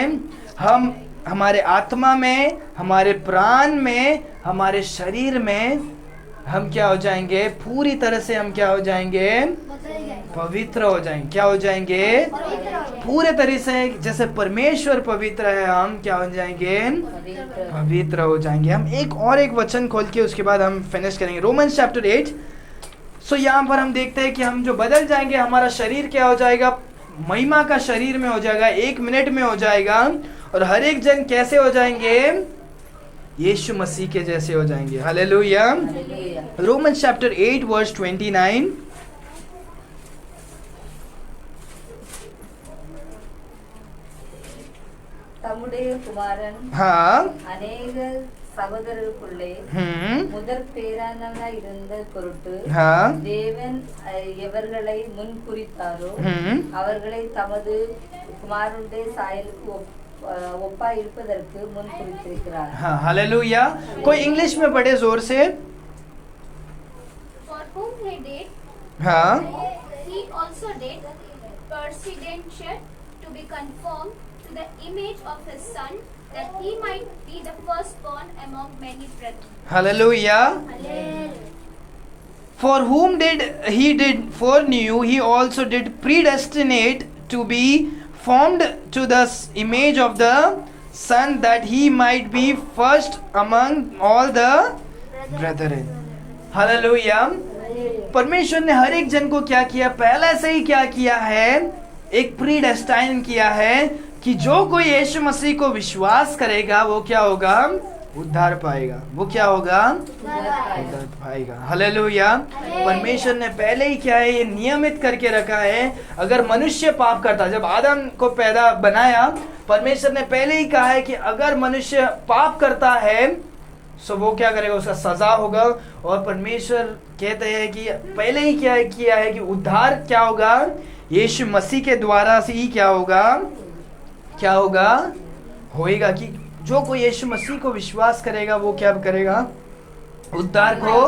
हम हमारे आत्मा में, हमारे प्राण में, हमारे शरीर में हम क्या हो जाएंगे? पूरी तरह से हम क्या हो जाएंगे? पवित्र हो जाएंगे। क्या हो जाएंगे? पूरे तरह से जैसे परमेश्वर पवित्र है हम क्या हो जाएंगे? पवित्र हो जाएंगे। हम एक वचन खोल के उसके बाद हम फिनिश करेंगे। Romans chapter 8। सो यहाँ पर हम देखते हैं कि हम जो बदल जाएंगे हमारा शरीर क्या हो जाएगा? महिमा का शरीर में हो जाएगा। 1 मिनट में हो जाएगा। और हर एक जन कैसे हो जाएंगे? यीशु मसीह के जैसे हो जाएंगे। हालेलुया। Romans chapter 8 verse 29। தம்முடைய குமாரன் அநேக சகோதரருக்குள்ளே முதற் பேரானவனாய் இருந்த பொருட்டு தேவன் எவர்களை முன் குறித்தாரோ அவர்களை தமது குமாரனுடைய சாயலுக்கு ஒப்பாய் இருப்பதற்கு முன் குறித்திருக்கிறார்। हालेलुया। कोई इंग्लिश में पढ़े जोर से। For whom he did, he also did predestinate to be conformed to the image of his son, that he might be the firstborn among many brethren. Hallelujah. For whom did he foreknew, he also did predestinate to be formed to the image of the son, that he might be first among all the brethren. Hallelujah. परमेश्वर ने हर एक जन को क्या किया? पहले से ही क्या किया है? एक प्रीडेस्टाइन किया है कि जो कोई यीशु मसीह को विश्वास करेगा वो क्या होगा? उद्धार पाएगा। वो क्या होगा? उद्धार पाएगा। हालेलुया। परमेश्वर ने पहले ही क्या है? ये नियमित करके रखा है। अगर मनुष्य पाप करता, जब आदम को पैदा बनाया परमेश्वर ने पहले ही कहा है कि अगर मनुष्य पाप करता है सो वो क्या करेगा? उसका सजा होगा। और परमेश्वर कहते हैं कि पहले ही क्या किया है कि उद्धार क्या होगा? यीशु मसीह के द्वारा से ही क्या होगा? क्या होगा? होएगा कि जो कोई यीशु मसीह को विश्वास करेगा वो क्या करेगा? उद्धार को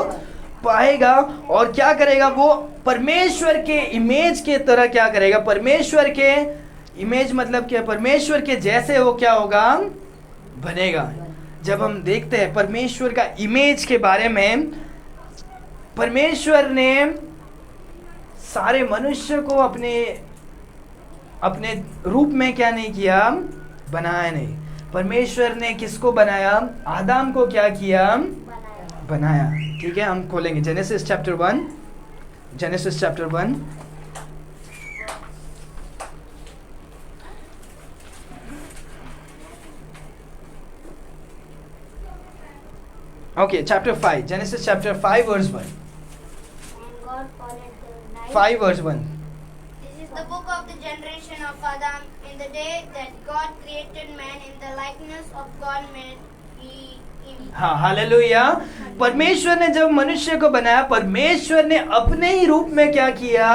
पाएगा। और क्या करेगा? वो परमेश्वर के इमेज के तरह क्या करेगा? परमेश्वर के इमेज मतलब क्या? परमेश्वर के जैसे वो क्या होगा? बनेगा। जब हम देखते हैं परमेश्वर का इमेज के बारे में, परमेश्वर ने सारे मनुष्य को अपने अपने रूप में क्या नहीं किया? बनाया नहीं। परमेश्वर ने किसको बनाया? आदम को क्या किया? बनाया। ठीक है, हम खोलेंगे genesis chapter 1। Genesis chapter 1 Okay, chapter 5. Genesis chapter 5 verse 1. And God called the night. 5 verse 1. This is the book of the generation of Adam. In the day that God created man, in the likeness of God made he him. हाँ, hallelujah. परमेश्वर ने जब मनुष्य को बनाया, परमेश्वर ने अपने ही रूप में क्या किया?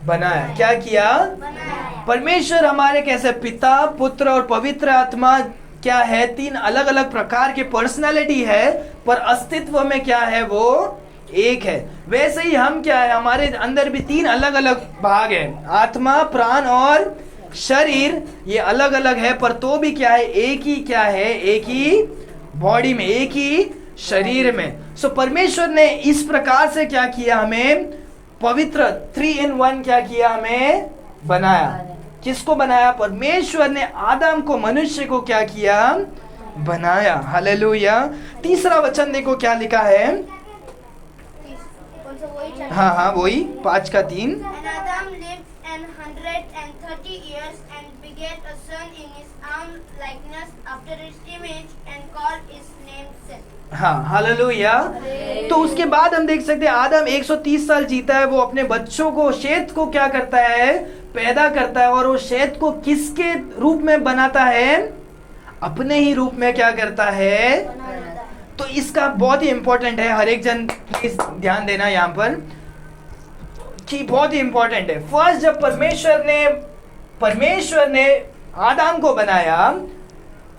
बनाया। क्या किया? बनाया। परमेश्वर हमारे कैसे? पिता, पुत्र और पवित्र आत्मा क्या है? 3 अलग अलग प्रकार के पर्सनालिटी है, पर अस्तित्व में क्या है? वो एक है। वैसे ही हम क्या है? हमारे अंदर भी 3 अलग अलग भाग है, आत्मा, प्राण और शरीर। ये अलग अलग है, पर तो भी क्या है? एक ही क्या है? एक ही बॉडी में, एक ही शरीर में। सो परमेश्वर ने इस प्रकार से क्या किया? हमें पवित्र 3 in 1 क्या किया? हमें बनाया। किसको बनाया? परमेश्वर ने आदम को, मनुष्य को क्या किया? बनाया। हालेलुया। तीसरा वचन देखो क्या लिखा है। हाँ, वही 5 का 3। And Adam lived 130 years and begat a son in his own likeness after his image and called his name Seth. हाँ, हालेलुया। तो उसके बाद हम देख सकते हैं आदम 130 साल जीता है। वो अपने बच्चों को, शेत को क्या करता है? पैदा करता है। और वो शेत को किसके रूप में बनाता है? अपने ही रूप में क्या करता है? तो इसका बहुत ही इंपॉर्टेंट है। हर एक जन प्लीज ध्यान देना यहाँ पर कि बहुत ही इंपॉर्टेंट है। फर्स्ट जब परमेश्वर ने आदम को बनाया,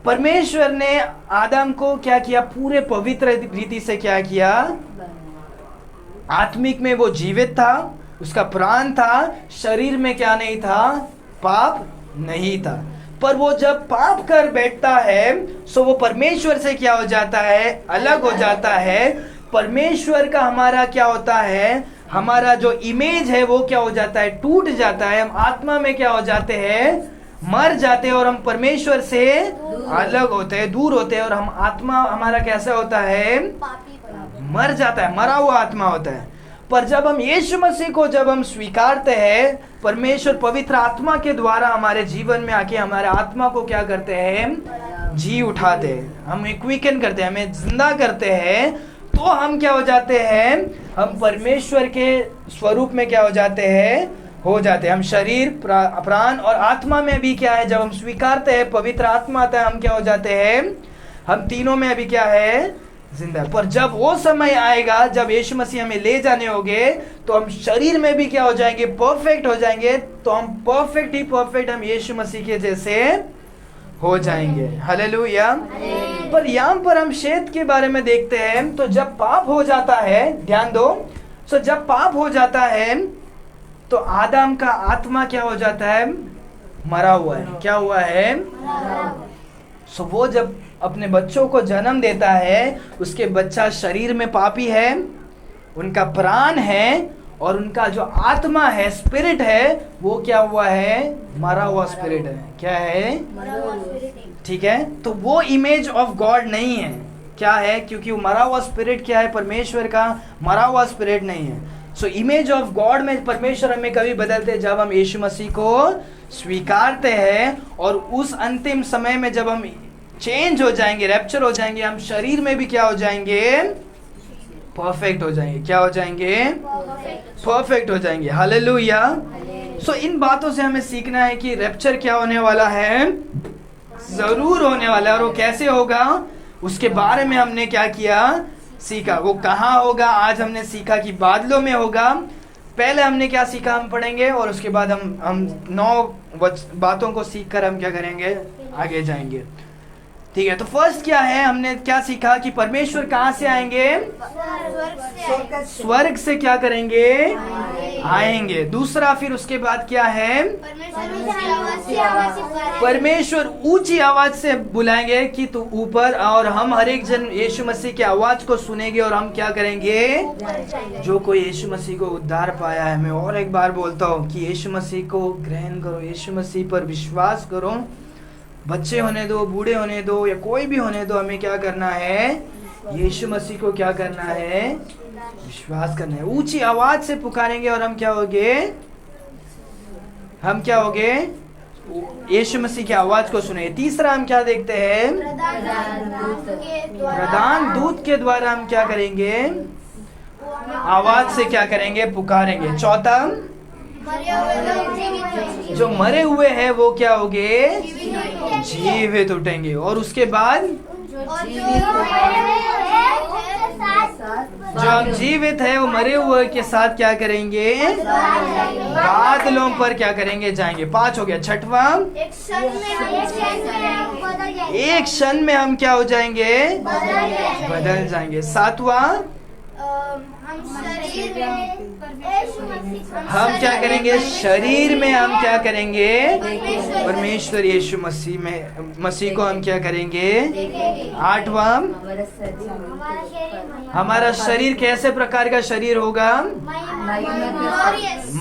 परमेश्वर ने आदम को क्या किया? पूरे पवित्र रीति से क्या किया? आत्मिक में वो जीवित था, उसका प्राण था, शरीर में क्या नहीं था? पाप नहीं था। पर वो जब पाप कर बैठता है सो वो परमेश्वर से क्या हो जाता है? अलग हो जाता है। परमेश्वर का हमारा क्या होता है? हमारा जो इमेज है वो क्या हो जाता है? टूट जाता है। हम आत्मा में क्या हो जाते हैं? मर जाते हैं और हम परमेश्वर से अलग होते हैं, दूर होते हैं। और हम आत्मा हमारा कैसा होता है? मर जाता है, मरा हुआ आत्मा होता है। पर जब हम यीशु मसीह को जब हम स्वीकारते हैं, परमेश्वर पवित्र आत्मा के द्वारा हमारे जीवन में आके हमारे आत्मा को क्या करते हैं? जी उठाते हैं, हमें क्विकन करते हैं, हमें जिंदा करते हैं। तो हम क्या हो जाते हैं? हम परमेश्वर के स्वरूप में क्या हो जाते हैं? हो जाते हैं। हम शरीर, प्राण और आत्मा में भी क्या है? जब हम स्वीकारते हैं, पवित्र आत्मा आता है, हम क्या हो जाते हैं? हम तीनों में अभी क्या है? जिंदा। पर जब वो समय आएगा जब यीशु मसीह हमें ले जाने होंगे, तो हम शरीर में भी क्या हो जाएंगे? परफेक्ट हो जाएंगे। तो हम परफेक्ट ही परफेक्ट हम यीशु मसीह के जैसे हो जाएंगे। हालेलुया। पर यहाँ पर हम शेत के बारे में देखते हैं। तो जब पाप हो जाता है, ध्यान दो, सो जब पाप हो जाता है तो आदम का आत्मा क्या हो जाता है? मरा हुआ है। क्या हुआ है? सो वो जब अपने बच्चों को जन्म देता है, उसके बच्चा शरीर में पापी है, उनका प्राण है, और उनका जो आत्मा है, स्पिरिट है, वो क्या हुआ है? मरा हुआ स्पिरिट है। क्या है? ठीक है। तो वो इमेज ऑफ गॉड नहीं है। क्या है? क्योंकि वो मरा हुआ स्पिरिट क्या है? परमेश्वर का मरा हुआ स्पिरिट नहीं है। सो इमेज ऑफ गॉड में परमेश्वर हमें कभी बदलते जब हम यीशु मसीह को स्वीकारते हैं। और उस अंतिम समय में जब हम चेंज हो जाएंगे, रैप्चर हो जाएंगे, हम शरीर में भी क्या हो जाएंगे? परफेक्ट हो जाएंगे। क्या हो जाएंगे? परफेक्ट हो जाएंगे। हालेलुया। सो इन बातों से हमें सीखना है कि रैप्चर क्या होने वाला है? जरूर होने वाला है। और वो कैसे होगा उसके बारे में हमने क्या किया? सीखा। वो कहाँ होगा? आज हमने सीखा कि बादलों में होगा। पहले हमने क्या सीखा हम पढ़ेंगे, और उसके बाद हम 9 बातों को सीख कर हम क्या करेंगे? आगे जाएंगे। ठीक है, तो फर्स्ट क्या है, हमने क्या सीखा कि परमेश्वर कहाँ से आएंगे? स्वर्ग से क्या करेंगे? आएंगे। दूसरा फिर उसके बाद क्या है? परमेश्वर ऊंची आवाज से बुलाएंगे कि तू ऊपर, और हम हर एक जन यीशु मसीह की आवाज को सुनेंगे और हम क्या करेंगे? जो कोई यीशु मसीह को उद्धार पाया है, मैं और एक बार बोलता हूँ कि यीशु मसीह को ग्रहण करो, यीशु मसीह पर विश्वास करो। बच्चे होने दो, बूढ़े होने दो, या कोई भी होने दो, हमें क्या करना है? यीशु मसीह को क्या करना है? विश्वास करना है। ऊंची आवाज से पुकारेंगे और हम क्या होंगे? हम क्या होंगे? यीशु मसीह की आवाज को सुने। तीसरा हम क्या देखते हैं? प्रधान दूत के द्वारा हम क्या करेंगे? आवाज से क्या करेंगे? पुकारेंगे। चौथा, जो मरे हुए हैं वो क्या होंगे? जीवित उठेंगे। और उसके बाद जो हम जीवित है वो मरे हुए के साथ क्या करेंगे? बादलों पर क्या करेंगे? जाएंगे। 5 हो गया। छठवां, एक क्षण में हम क्या हो जाएंगे? बदल जाएंगे। 7वां, हम क्या करेंगे? शरीर में हम क्या करेंगे? परमेश्वर यीशु मसीह को हम क्या करेंगे? 8वां, हमारा शरीर कैसे प्रकार का शरीर होगा?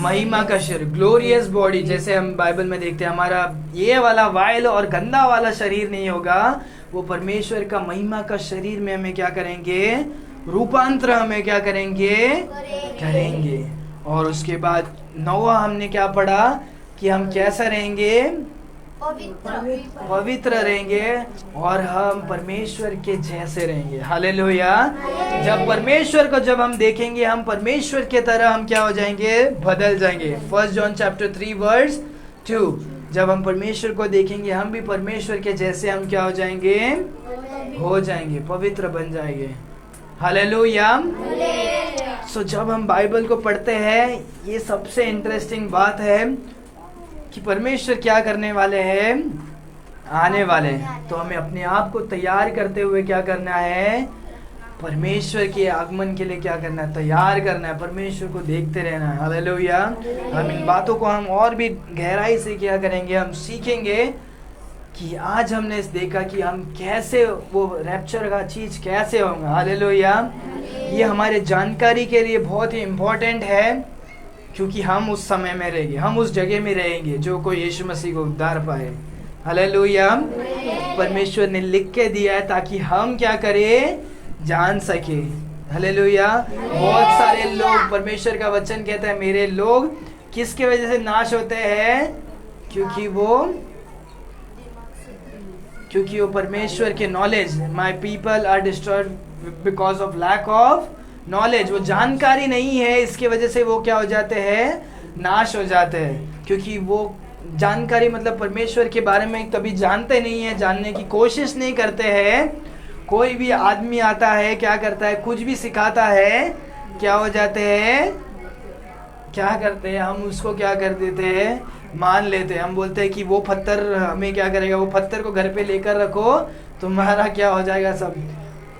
महिमा का शरीर, ग्लोरियस बॉडी। जैसे हम बाइबल में देखते हैं, हमारा ये वाला वाइल और गंदा वाला शरीर नहीं होगा, वो परमेश्वर का महिमा का शरीर में हमें क्या करेंगे? रूपांतर हमें क्या करेंगे? करेंगे। और उसके बाद 9वां हमने क्या पढ़ा कि हम कैसा रहेंगे? पवित्र रहेंगे और हम परमेश्वर के जैसे रहेंगे। हालेलुया। जब परमेश्वर को जब हम देखेंगे, हम परमेश्वर के तरह हम क्या हो जाएंगे? बदल जाएंगे। 1 जॉन चैप्टर 3 वर्स 2, जब हम परमेश्वर को देखेंगे हम भी परमेश्वर के जैसे हम क्या हो जाएंगे? हो जाएंगे, पवित्र बन जाएंगे। हालेलुया। सो जब हम बाइबल को पढ़ते हैं, ये सबसे इंटरेस्टिंग बात है कि परमेश्वर क्या करने वाले हैं? आने वाले हैं। तो हमें अपने आप को तैयार करते हुए क्या करना है? परमेश्वर के आगमन के लिए क्या करना है? तैयार करना है, परमेश्वर को देखते रहना है। हालेलुया। हम इन बातों को हम और भी गहराई से क्या करेंगे? हम सीखेंगे कि आज हमने देखा कि हम कैसे वो रैप्चर का चीज कैसे होगा। हालेलुया। ये हमारे जानकारी के लिए बहुत ही इम्पोर्टेंट है, क्योंकि हम उस समय में रहेंगे, हम उस जगह में रहेंगे जो कोई यीशु मसीह को उद्धार पाए। हालेलुया। परमेश्वर ने लिख के दिया है ताकि हम क्या करें? जान सके। हालेलुया। बहुत सारे लोग, परमेश्वर का वचन कहता है, मेरे लोग किसके वजह से नाश होते हैं? क्योंकि वो परमेश्वर के knowledge, my people are destroyed because of lack of knowledge. वो जानकारी नहीं है, इसके वजह से वो क्या हो जाते हैं? नाश हो जाते हैं। क्योंकि वो जानकारी मतलब परमेश्वर के बारे में कभी जानते नहीं है, जानने की कोशिश नहीं करते हैं। कोई भी आदमी आता है, क्या करता है? कुछ भी सिखाता है, क्या हो जाते हैं? क्या करते हैं? हम उसको क्या कर देते हैं? मान लेते हैं। हम बोलते हैं कि वो पत्थर हमें क्या करेगा? वो पत्थर को घर पे लेकर रखो, तुम्हारा क्या हो जाएगा सब।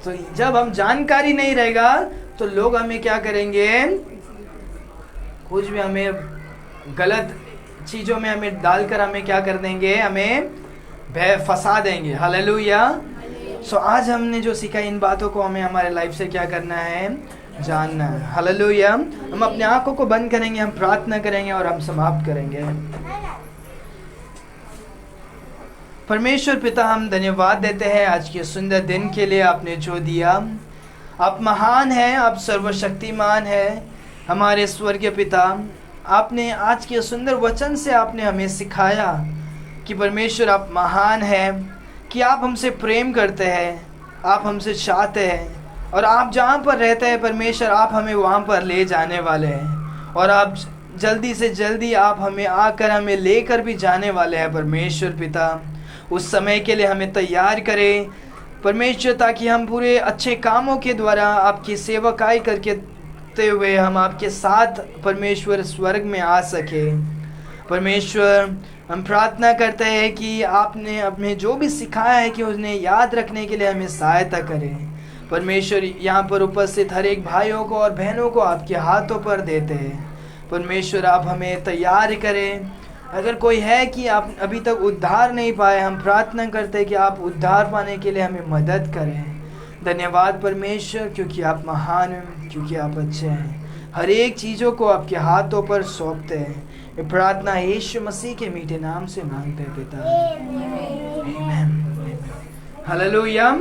तो जब हम जानकारी नहीं रहेगा तो लोग हमें क्या करेंगे? कुछ भी हमें गलत चीज़ों में हमें डालकर हमें क्या कर देंगे? हमें फंसा देंगे। हालेलुया। सो आज हमने जो सीखा, इन बातों को हमें हमारे लाइफ से क्या करना है? जानना है। हालेलुया। हम अपने आंखों को बंद करेंगे, हम प्रार्थना करेंगे और हम समाप्त करेंगे। परमेश्वर पिता, हम धन्यवाद देते हैं आज के सुंदर दिन के लिए आपने जो दिया। आप महान हैं, आप सर्वशक्तिमान हैं हमारे स्वर्गीय पिता। आपने आज के सुंदर वचन से आपने हमें सिखाया कि परमेश्वर आप महान हैं, कि आप हमसे प्रेम करते हैं, आप हमसे चाहते हैं, और आप जहाँ पर रहते हैं परमेश्वर, आप हमें वहाँ पर ले जाने वाले हैं, और आप जल्दी से जल्दी आप हमें आकर हमें लेकर भी जाने वाले हैं। परमेश्वर पिता, उस समय के लिए हमें तैयार करें परमेश्वर, ताकि हम पूरे अच्छे कामों के द्वारा आपकी सेवकाई करके हुए हम आपके साथ परमेश्वर स्वर्ग में आ सके। परमेश्वर हम प्रार्थना करते हैं कि आपने हमें जो भी सिखाया है कि उन्हें याद रखने के लिए हमें सहायता करें। परमेश्वर यहाँ पर उपस्थित हर एक भाइयों को और बहनों को आपके हाथों पर देते हैं। परमेश्वर आप हमें तैयार करें। अगर कोई है कि आप अभी तक उद्धार नहीं पाए, हम प्रार्थना करते हैं कि आप उद्धार पाने के लिए हमें मदद करें। धन्यवाद परमेश्वर, क्योंकि आप महान हैं, क्योंकि आप अच्छे हैं। हर एक चीज़ों को आपके हाथों पर सौंपते हैं। ये प्रार्थना यीशु मसीह के मीठे नाम से मांगते हैं पिता। आमीन। हालेलुया।